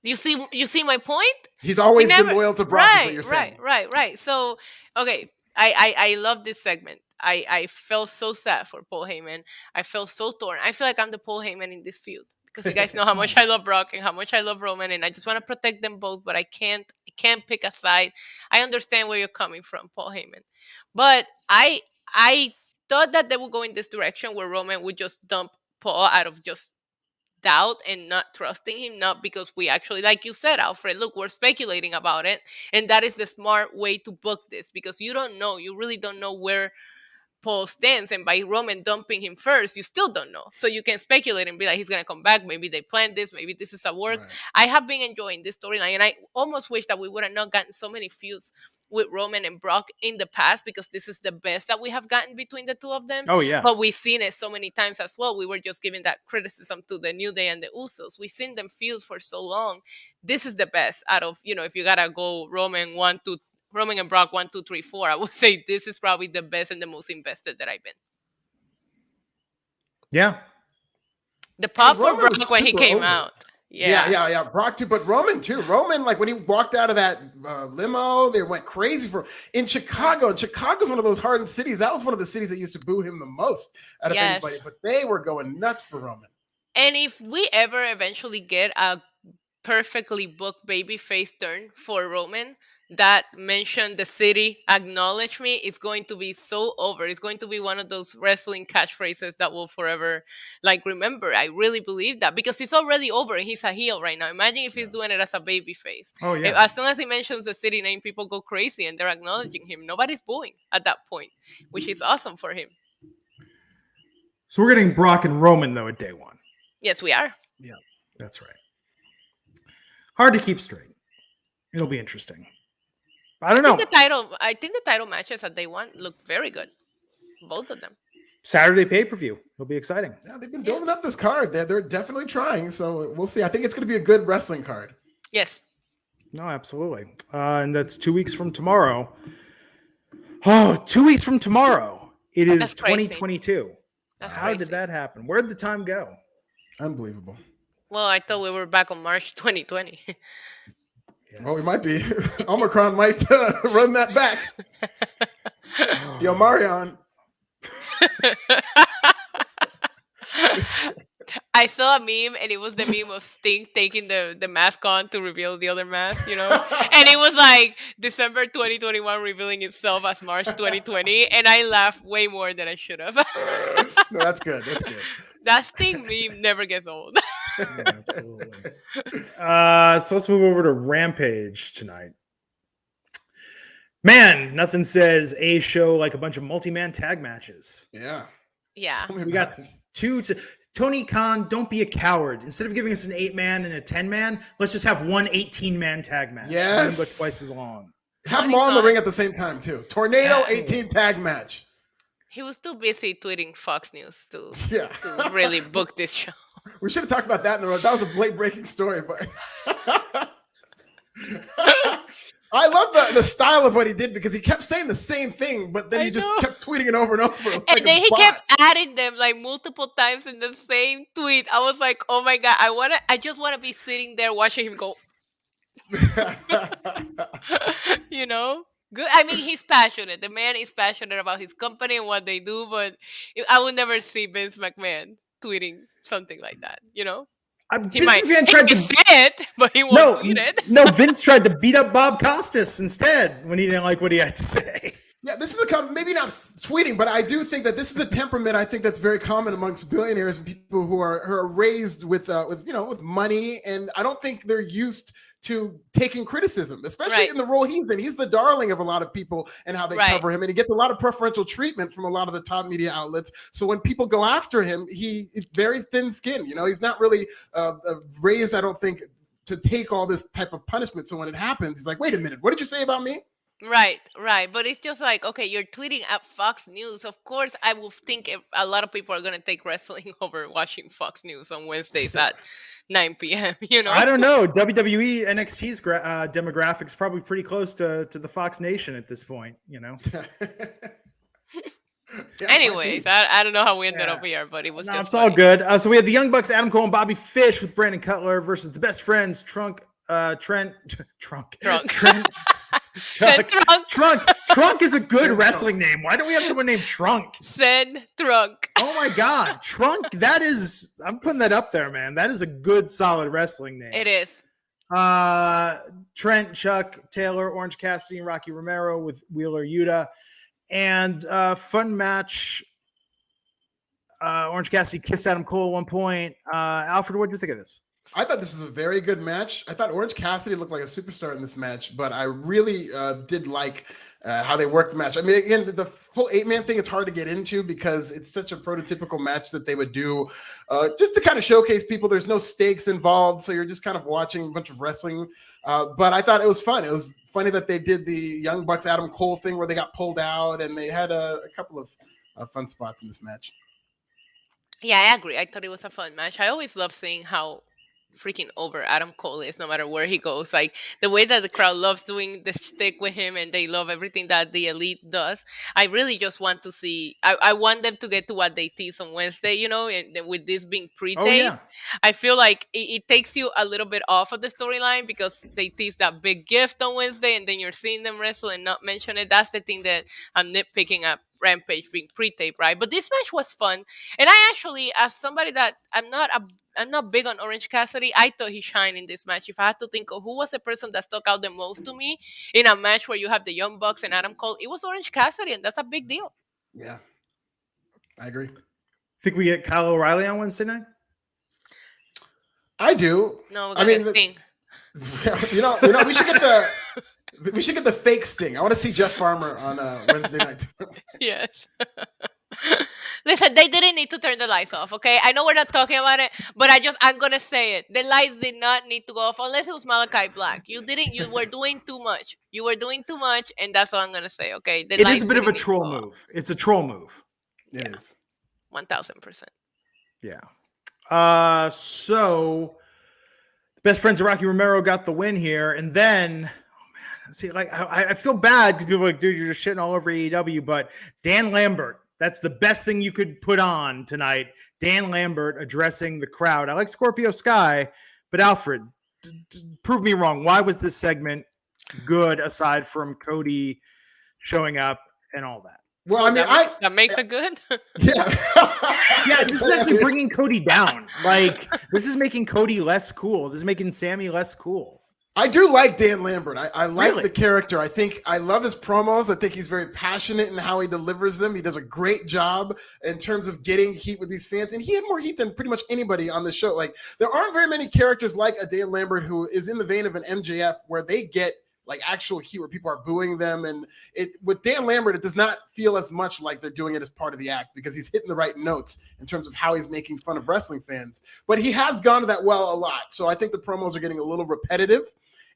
You see my point? He's always been loyal to Brock. Right, is what you're saying. Right. So, okay, I love this segment. I felt so sad for Paul Heyman. I felt so torn. I feel like I'm the Paul Heyman in this feud because you guys know how much I love Brock and how much I love Roman, and I just want to protect them both, but I can't pick a side. I understand where you're coming from, Paul Heyman. But I thought that they would go in this direction where Roman would just dump Paul out of just doubt and not trusting him, not because we actually, like you said, Alfred, look, we're speculating about it, and that is the smart way to book this, because you really don't know where Paul's stance, and by Roman dumping him first, you still don't know. So you can speculate and be like, he's gonna come back. Maybe they planned this. Maybe this is a work. Right. I have been enjoying this storyline, and I almost wish that we would have not gotten so many feuds with Roman and Brock in the past, because this is the best that we have gotten between the two of them. Oh yeah. But we've seen it so many times as well. We were just giving that criticism to the New Day and the Usos. We've seen them feud for so long. This is the best out of, if you gotta go Roman and Brock 1, 2, 3, 4, I would say this is probably the best and the most invested that I've been. Yeah. The pop for Roman was Brock when he super came over. out. Yeah. Brock too, but Roman too. Roman, like when he walked out of that limo, they went crazy for in Chicago. And Chicago's one of those hardened cities. That was one of the cities that used to boo him the most out of anybody. But they were going nuts for Roman. And if we ever eventually get a perfectly booked babyface turn for Roman that mentioned the city, acknowledge me, it's going to be so over. It's going to be one of those wrestling catchphrases that we'll forever remember. I really believe that, because it's already over and he's a heel right now. Imagine if he's doing it as a babyface. Oh yeah. As soon as he mentions the city name, people go crazy and they're acknowledging him. Nobody's booing at that point, which is awesome for him. So we're getting Brock and Roman though at day one. Yes, we are. Yeah, that's right. Hard to keep straight. It'll be interesting. I don't know. I think the title matches at day one look very good. Both of them. Saturday pay-per-view. It'll be exciting. Yeah, they've been building up this card. They're definitely trying. So we'll see. I think it's going to be a good wrestling card. Yes. No, absolutely. And that's 2 weeks from tomorrow. Oh, 2 weeks from tomorrow. It is 2022. How did that happen? Where'd the time go? Unbelievable. Well, I thought we were back on March 2020. Yes. Well, we might be. Omicron might run that back. Yo, Marion. I saw a meme, and it was the meme of Sting taking the mask on to reveal the other mask, And it was like December 2021 revealing itself as March 2020, and I laughed way more than I should have. No, that's good. That's good. That Sting meme never gets old. Yeah, absolutely. So let's move over to Rampage tonight. Man, nothing says a show like a bunch of multi-man tag matches. Yeah. We got two. Tony Khan, don't be a coward. Instead of giving us an 8-man and a 10-man, let's just have one 18-man tag match. Yes. But twice as long. Have them all in the ring at the same time, too. Tornado 18 tag match. He was too busy tweeting Fox News to really book this show. We should have talked about that in the road. That was a late-breaking story, but I love the style of what he did, because he kept saying the same thing, but then he just kept tweeting it over and over. And then he kept adding them multiple times in the same tweet. I was like, oh my God, I just want to be sitting there watching him go. Good. I mean, he's passionate. The man is passionate about his company and what they do, but I would never see Vince McMahon tweeting something like that, He might say it, but he won't tweet it. No, Vince tried to beat up Bob Costas instead when he didn't like what he had to say. Yeah, this is maybe not tweeting, but I do think that this is a temperament I think that's very common amongst billionaires and people who are raised with money, and I don't think they're used to taking criticism, especially in the role he's in. He's the darling of a lot of people and how they cover him, and he gets a lot of preferential treatment from a lot of the top media outlets. So when people go after him, it's very thin-skinned. He's not really raised, I don't think, to take all this type of punishment. So when it happens, he's like, wait a minute, what did you say about me? Right. But it's just like, okay, you're tweeting at Fox News. Of course, I will think a lot of people are going to take wrestling over watching Fox News on Wednesdays at 9 p.m., I don't know. WWE NXT's demographics probably pretty close to the Fox Nation at this point, Anyways, I don't know how we ended up here, but it was just it's all good. So we had the Young Bucks, Adam Cole and Bobby Fish with Brandon Cutler versus the Best Friends, Trunk. Trunk is a good wrestling name. Why don't we have someone named Trunk? Said Trunk. Oh my God, Trunk. I'm putting that up there, man. That is a good, solid wrestling name. It is. Trent, Chuck, Taylor, Orange Cassidy, and Rocky Romero with Wheeler Yuta. And fun match. Orange Cassidy kissed Adam Cole at one point. Alfred, what did you think of this? I thought this was a very good match. I thought Orange Cassidy looked like a superstar in this match, but I really did like how they worked the match. I mean, again, the whole 8-man thing, it's hard to get into because it's such a prototypical match that they would do just to kind of showcase people. There's no stakes involved, so you're just kind of watching a bunch of wrestling. But I thought it was fun. It was funny that they did the Young Bucks Adam Cole thing where they got pulled out, and they had a couple of fun spots in this match. Yeah, I agree. I thought it was a fun match. I always love seeing how freaking over Adam Cole is, no matter where he goes. Like the way that the crowd loves doing the shtick with him, and they love everything that the Elite does. I really just want to see. I want them to get to what they tease on Wednesday. You know, and then with this being pre-tape, yeah. I feel like it takes you a little bit off of the storyline because they tease that big gift on Wednesday, and then you're seeing them wrestle and not mention it. That's the thing that I'm nitpicking at Rampage being pre-tape, right? But this match was fun, and I actually, as somebody that I'm not big on Orange Cassidy, I thought he shined in this match. If I had to think of who was the person that stuck out the most to me in a match where you have the Young Bucks and Adam Cole, it was Orange Cassidy, and that's a big deal. Yeah, I agree. Think we get Kyle O'Reilly on Wednesday night? I do. No, we're gonna Sting. You know, we should get the fake Sting. I want to see Jeff Farmer on Wednesday night. Yes. Listen, they didn't need to turn the lights off, okay? I know we're not talking about it, but I'm gonna say it. The lights did not need to go off unless it was Malachi Black. You were doing too much. You were doing too much, and that's all I'm gonna say, okay? It is a bit of a troll move. It's a troll move. It is. 1000%. Yeah. So the Best Friends of Rocky Romero got the win here, and then see, like I feel bad because people are like, dude, you're just shitting all over AEW, but Dan Lambert, that's the best thing you could put on tonight. Dan Lambert addressing the crowd. I like Scorpio Sky, but Alfred, prove me wrong. Why was this segment good aside from Cody showing up and all that? Well, I mean, that makes it good. Yeah. Yeah, this is actually bringing Cody down. Like, this is making Cody less cool. This is making Sammy less cool. I do like Dan Lambert. I like Really? the character. I love his promos. I think he's very passionate in how he delivers them. He does a great job in terms of getting heat with these fans. And he had more heat than pretty much anybody on the show. Like, there aren't very many characters like a Dan Lambert who is in the vein of an MJF where they get like actual heat where people are booing them. And with Dan Lambert, it does not feel as much like they're doing it as part of the act because he's hitting the right notes in terms of how he's making fun of wrestling fans. But he has gone to that well a lot. So I think the promos are getting a little repetitive.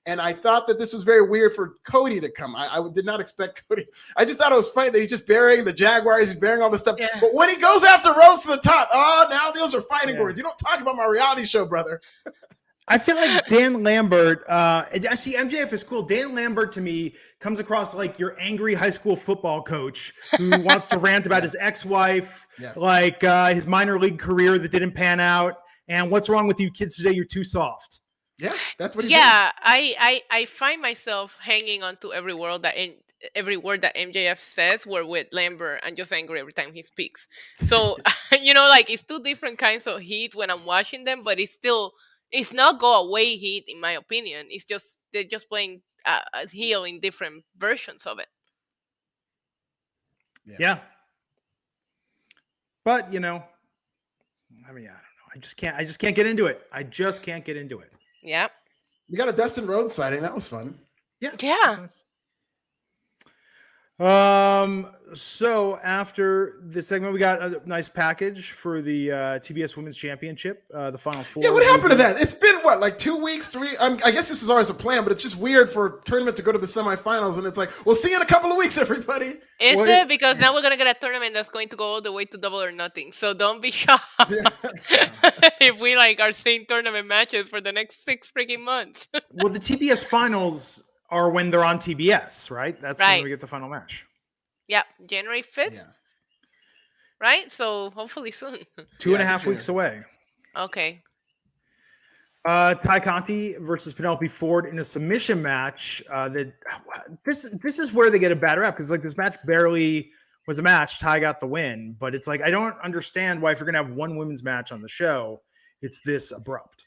And I thought that this was very weird for Cody to come. I did not expect Cody. I just thought it was funny that he's just burying the Jaguars, he's burying all this stuff. Yeah. But when he goes after Rose to the top, now those are fighting words. You don't talk about my reality show, brother. I feel like Dan Lambert, actually MJF is cool. Dan Lambert to me comes across like your angry high school football coach who wants to rant about his ex-wife, like his minor league career that didn't pan out. And what's wrong with you kids today? You're too soft. Yeah, that's what. I find myself hanging on to every word that MJF says. Where with Lambert, I'm just angry every time he speaks. So like it's two different kinds of heat when I'm watching them, but it's not go away heat in my opinion. It's just they're just playing a heel in different versions of it. Yeah. But I mean, I don't know. I just can't get into it. I just can't get into it. Yeah. We got a Dustin Rhodes sighting. That was fun. Yeah. So after this segment, we got a nice package for the TBS Women's Championship, the Final Four. Yeah, what happened to that? It's been like 2 weeks, 3. I guess this was always a plan, but it's just weird for a tournament to go to the semifinals, and it's like, we'll see you in a couple of weeks, everybody. Is it? Because now we're gonna get a tournament that's going to go all the way to Double or Nothing. So don't be shocked if we are seeing tournament matches for the next 6 freaking months. Well, the TBS finals are when they're on TBS, right? That's when we get the final match. Yeah, January 5th. Yeah. Right? So hopefully soon. 2.5 weeks away. Okay. Ty Conti versus Penelope Ford in a submission match. This is where they get a bad rap because this match barely was a match. Ty got the win, but it's I don't understand why if you're gonna have one women's match on the show, it's this abrupt.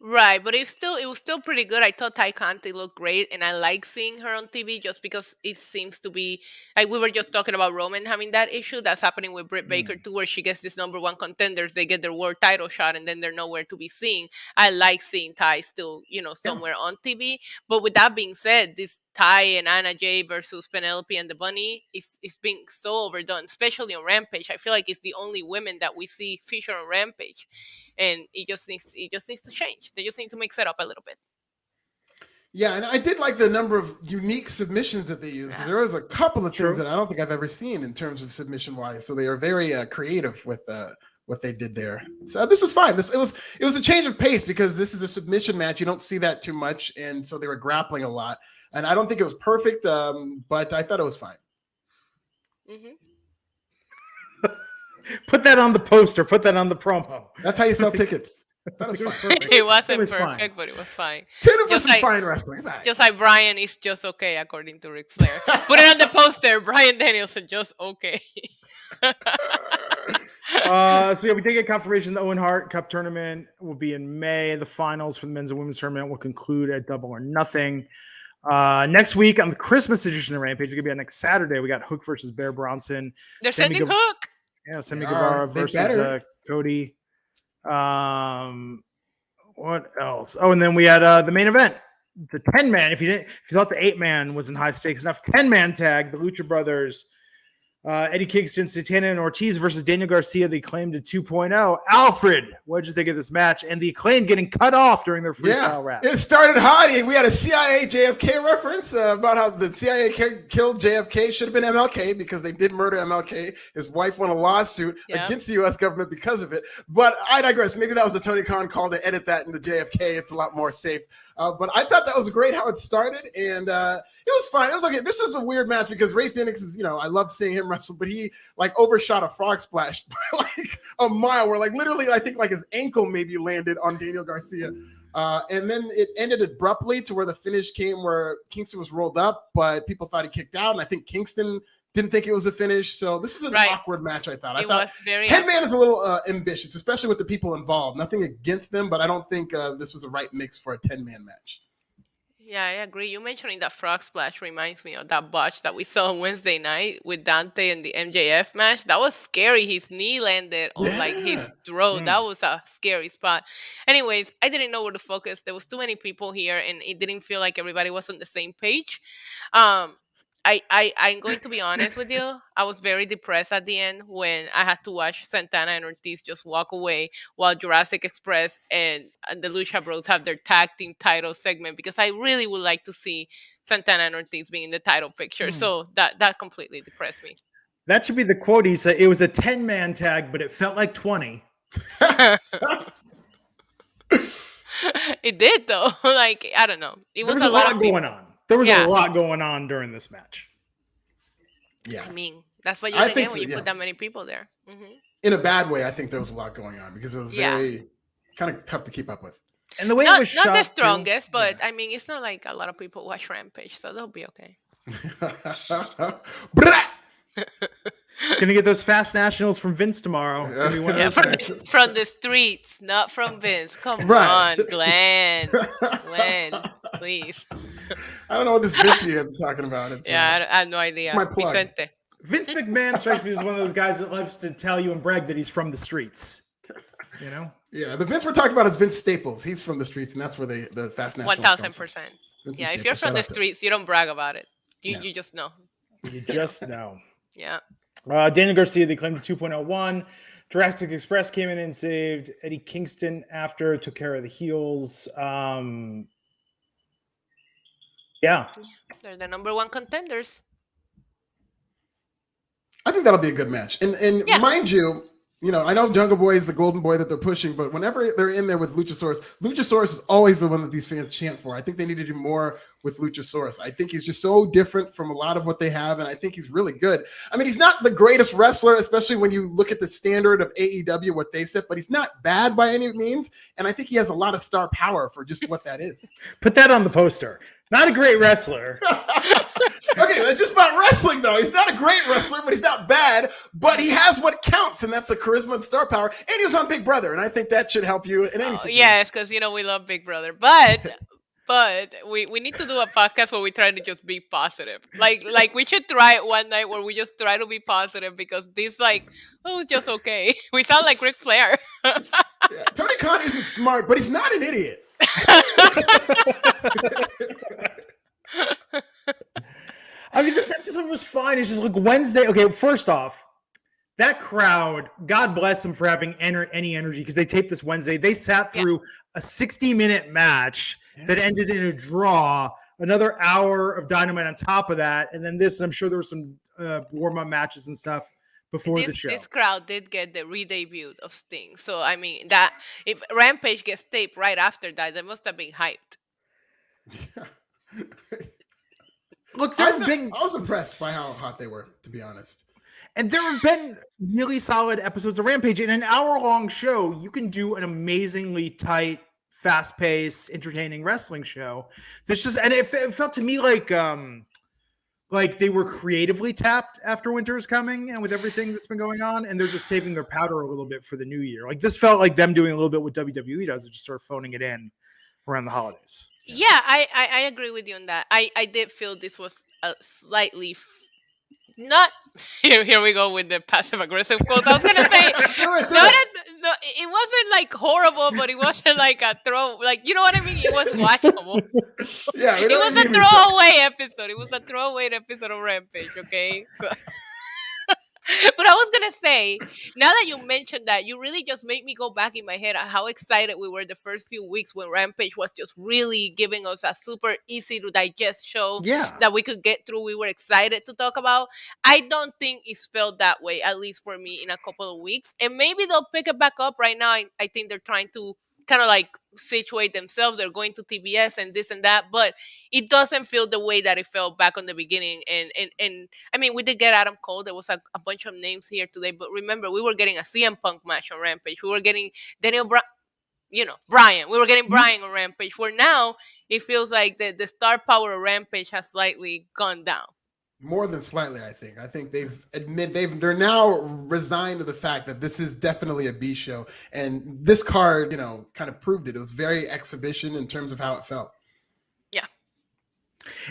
Right, but it was still pretty good. I thought Ty Conti looked great, and I like seeing her on TV just because it seems to be like we were just talking about Roman having that issue that's happening with Britt Baker too, where she gets this #1 contenders, they get their world title shot, and then they're nowhere to be seen. I like seeing Ty still, somewhere on TV. But with that being said, this Ty and Anna Jay versus Penelope and the Bunny is being so overdone, especially on Rampage. I feel like it's the only women that we see featured on Rampage, and it just needs to change. They just need to mix it up a little bit. Yeah, and I did like the number of unique submissions that they used, because there was a couple of things that I don't think I've ever seen in terms of submission wise. So they are very creative with what they did there. So this was fine. It was a change of pace, because this is a submission match. You don't see that too much, and so they were grappling a lot. And I don't think it was perfect, but I thought it was fine. Mm-hmm. Put that on the poster. Put that on the promo. That's how you sell tickets. That was fine. It wasn't was perfect, fine. but it was fine. Just like fine wrestling. Nice. Just like Bryan is just okay, according to Ric Flair. Put it on the poster. Bryan Danielson, just okay. So yeah, we did get confirmation the Owen Hart Cup tournament will be in May. The finals for the men's and women's tournament will conclude at Double or Nothing. Next week on the Christmas edition of Rampage, it's gonna be on next Saturday. We got Hook versus Bear Bronson. They're sending Hook. Yeah, Sammy Guevara versus Cody. What else? Oh, and then we had the main event, the 10-man. If you thought the 8-man wasn't high stakes enough, 10-man tag, the Lucha Brothers, Eddie Kingston, Santana, and Ortiz versus Daniel Garcia, the Acclaimed to 2.0. Alfred, what did you think of this match? And the Acclaimed getting cut off during their freestyle rap. It started hot. We had a CIA JFK reference about how the CIA killed JFK. Should have been MLK, because they did murder MLK. His wife won a lawsuit against the U.S. government because of it. But I digress. Maybe that was the Tony Khan call to edit that into JFK. It's a lot more safe. But I thought that was great how it started, and it was fine. It was okay. This is a weird match because Rey Fenix is, I love seeing him wrestle, but he overshot a frog splash by a mile, where literally I think his ankle maybe landed on Daniel Garcia. And then it ended abruptly to where the finish came, where Kingston was rolled up, but people thought he kicked out, and I think Kingston didn't think it was a finish. So this is an awkward match, I thought. I thought was very 10-man is a little ambitious, especially with the people involved. Nothing against them, but I don't think this was the right mix for a 10-man match. Yeah, I agree. You mentioning that frog splash reminds me of that botch that we saw on Wednesday night with Dante and the MJF match. That was scary. His knee landed on his throat. That was a scary spot. Anyways, I didn't know where to focus. There was too many people here, and it didn't feel like everybody was on the same page. I'm going to be honest with you. I was very depressed at the end when I had to watch Santana and Ortiz just walk away while Jurassic Express and the Lucha Bros have their tag team title segment, because I really would like to see Santana and Ortiz being in the title picture. So that completely depressed me. That should be the quote. He said it was a 10-man tag, but it felt like 20. It did though. I don't know. It was a lot going on. There was a lot going on during this match. Yeah. I mean, that's what you get when you put that many people there. Mm-hmm. In a bad way, I think there was a lot going on, because it was very kind of tough to keep up with. And the way it was shot, not the strongest, but I mean, it's not like a lot of people watch Rampage, so they'll be okay. Gonna get those fast nationals from Vince tomorrow. It's gonna be one of those from the streets, not from Vince. Come on, Glenn. Glenn, please. I don't know what this Vince is talking about. I have no idea. Vicente. Vince McMahon strikes me as one of those guys that loves to tell you and brag that he's from the streets. Yeah, the Vince we're talking about is Vince Staples. He's from the streets, and that's where the fast nationals 1000%. Yeah, if you're from the streets, you don't brag about it. You just know. You just know. Yeah. Daniel Garcia, they claimed 2.01. Jurassic Express came in and saved Eddie Kingston after, took care of the heels. They're the #1 contenders. I think that'll be a good match. And mind you, I know Jungle Boy is the golden boy that they're pushing, but whenever they're in there with Luchasaurus is always the one that these fans chant for. I think they need to do more with Luchasaurus. I think he's just so different from a lot of what they have, and I think he's really good. I mean, he's not the greatest wrestler, especially when you look at the standard of AEW, what they set, but he's not bad by any means, and I think he has a lot of star power for just what that is. Put that on the poster. Not a great wrestler. Okay, that's just about wrestling, though. He's not a great wrestler, but he's not bad, but he has what counts, and that's the charisma and star power, and he was on Big Brother, and I think that should help you in any situation. Yes, because, we love Big Brother, but we need to do a podcast where we try to just be positive. Like we should try it one night where we just try to be positive, because this it's just okay. We sound like Ric Flair. Yeah, Tony Khan isn't smart, but he's not an idiot. I mean, this episode was fine. It's just like Wednesday. Okay, first off, that crowd, God bless them for having any energy, because they taped this Wednesday. They sat through a 60-minute match that ended in a draw, another hour of Dynamite on top of that, and then this. And I'm sure there were some warm-up matches and stuff before the show. This crowd did get the re-debut of Sting. So, I mean, that if Rampage gets taped right after that, they must have been hyped. Look, I was impressed by how hot they were, to be honest. And there have been really solid episodes of Rampage. In an hour-long show, you can do an amazingly tight, fast-paced, entertaining wrestling show. That's just, and it felt to me like they were creatively tapped after Winter is Coming, and with everything that's been going on, and they're just saving their powder a little bit for the new year. Like, this felt like them doing a little bit what WWE does, just sort of phoning it in around the holidays. Yeah, I agree with you on that. I did feel this was a slightly not here we go with the passive aggressive quotes. I was gonna say no, it wasn't like horrible, but it wasn't like a throw. Like, you know what I mean? It was watchable. Yeah, it was a throwaway episode. It was a throwaway episode of Rampage. Okay. So. But I was going to say, now that you mentioned that, you really just made me go back in my head at how excited we were the first few weeks when Rampage was just really giving us a super easy to digest show that we could get through. We were excited to talk about. I don't think it's felt that way, at least for me, in a couple of weeks. And maybe they'll pick it back up right now. I think they're trying to kind of like situate themselves. They're going to TBS and this and that, but it doesn't feel the way that it felt back on the beginning. And I mean, we did get Adam Cole. There was a bunch of names here today, but remember, we were getting a CM Punk match on Rampage. We were getting Bryan. We were getting Bryan on Rampage. Where now it feels like the star power of Rampage has slightly gone down. More than slightly, I think. I think they're now resigned to the fact that this is definitely a B show, and this card, kind of proved it. It was very exhibition in terms of how it felt. Yeah,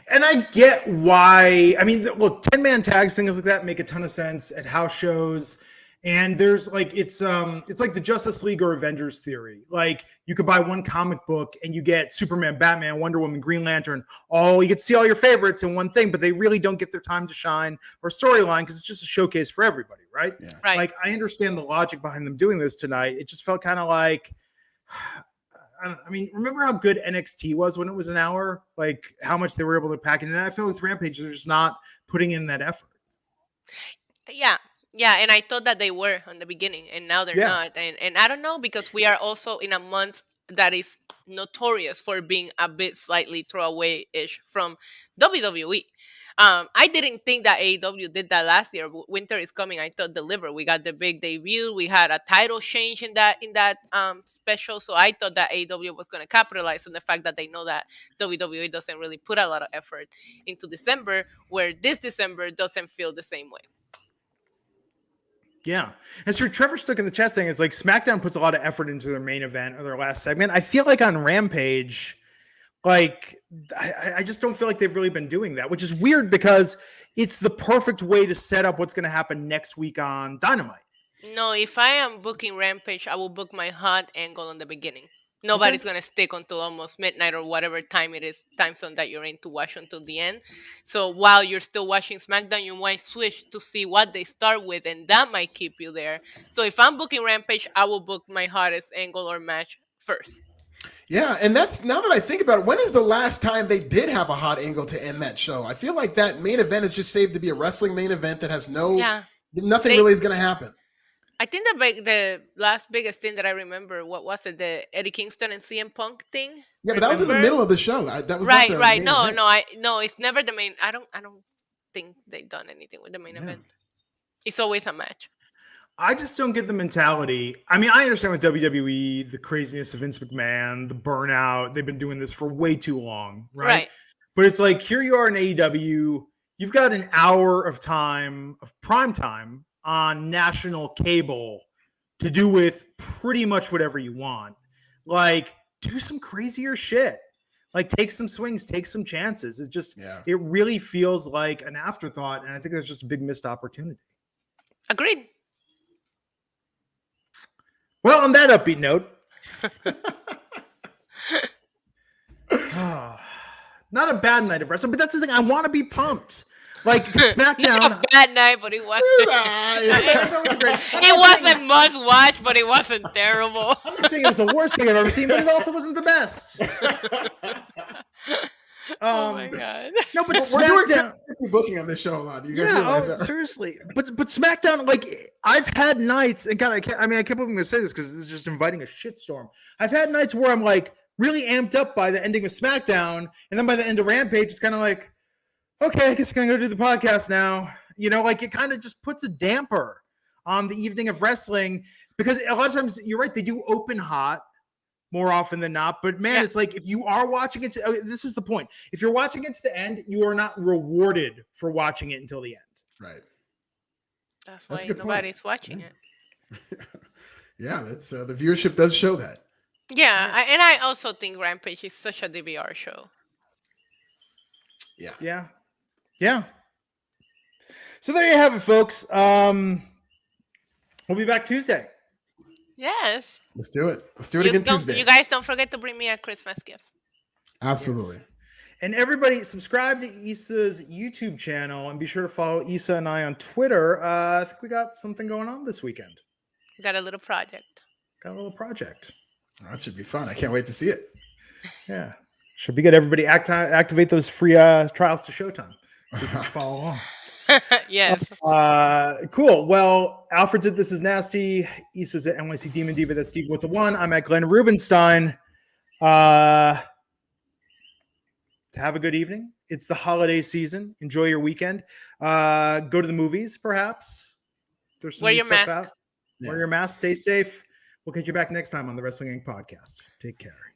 and I get why. I mean, look, 10-man tags, things like that make a ton of sense at house shows. And there's like, it's like the Justice League or Avengers theory. Like, you could buy one comic book and you get Superman, Batman, Wonder Woman, Green Lantern, you get to see all your favorites in one thing, but they really don't get their time to shine or storyline because it's just a showcase for everybody, right? Yeah. Right. Like, I understand the logic behind them doing this tonight. It just felt kind of like, I mean, remember how good NXT was when it was an hour? Like, how much they were able to pack in. And I feel with Rampage, they're just not putting in that effort. Yeah, and I thought that they were on the beginning, and now they're not. And I don't know, because we are also in a month that is notorious for being a bit slightly throwaway-ish from WWE. I didn't think that AEW did that last year. Winter is Coming, I thought, delivered. We got the big debut. We had a title change in that special. So I thought that AEW was going to capitalize on the fact that they know that WWE doesn't really put a lot of effort into December, where this December doesn't feel the same way. Yeah. And so Trevor Stook in the chat saying it's like SmackDown puts a lot of effort into their main event or their last segment. I feel like on Rampage, like, I just don't feel like they've really been doing that, which is weird because it's the perfect way to set up what's going to happen next week on Dynamite. No, if I am booking Rampage, I will book my hot angle on the beginning. Nobody's going to stick until almost midnight or whatever time it is, time zone that you're in, to watch until the end. So while you're still watching SmackDown, you might switch to see what they start with, and that might keep you there. So if I'm booking Rampage, I will book my hottest angle or match first. Yeah, and that's, now that I think about it, when is the last time they did have a hot angle to end that show? I feel like that main event is just saved to be a wrestling main event that has nothing really is going to happen. I think the last biggest thing that I remember, what was it? The Eddie Kingston and CM Punk thing. Yeah, but that was in the Remember? middle of the show. That was Right, not the right. main No, event. no, it's never the main. I don't think they've done anything with the main event. It's always a match. I just don't get the mentality. I mean, I understand with WWE, the craziness of Vince McMahon, the burnout. They've been doing this for way too long, right? But it's like, here you are in AEW. You've got an hour of time, of prime time on national cable to do with pretty much whatever you want. Like, do some crazier shit. Like, take some swings, take some chances. It's just, it really feels like an afterthought. And I think that's just a big missed opportunity. Agreed. Well, on that upbeat note, not a bad night of wrestling, but that's the thing. I want to be pumped. Like SmackDown. Not a bad night, but it wasn't. It wasn't must watch, but it wasn't terrible. I'm not saying it was the worst thing I've ever seen, but it also wasn't the best. Oh my god! No, but we're SmackDown doing booking on this show a lot. You guys realize that? Seriously. But SmackDown, like, I've had nights, and God, I can't believe I'm going to say this because this is just inviting a shitstorm. I've had nights where I'm like really amped up by the ending of SmackDown, and then by the end of Rampage, it's kind of like, okay, I guess I'm going to go do the podcast now. You know, like, it kind of just puts a damper on the evening of wrestling because a lot of times, you're right, they do open hot more often than not. But man, it's like, if you are watching it, this is the point. If you're watching it to the end, you are not rewarded for watching it until the end. Right. That's why nobody's watching it. Yeah, that's the viewership does show that. Yeah, and I also think Rampage is such a DVR show. Yeah. So there you have it, folks. We'll be back Tuesday. Yes. Let's do it. Let's do it again Tuesday. You guys don't forget to bring me a Christmas gift. Absolutely. Yes. And everybody, subscribe to Issa's YouTube channel and be sure to follow Issa and I on Twitter. I think we got something going on this weekend. Got a little project. That should be fun. I can't wait to see it. Yeah. Should be good. Everybody activate those free trials to Showtime so you can follow along. Yes. Cool. Well, Alfred's at This Is Nasty. Issa's at NYC Demon Diva. That's Steve with the 1. I'm at Glenn Rubenstien. Have a good evening. It's the holiday season. Enjoy your weekend. Go to the movies, perhaps. There's some Wear new your stuff mask. out. Wear your mask. Stay safe. We'll catch you back next time on the Wrestling Inc. podcast. Take care.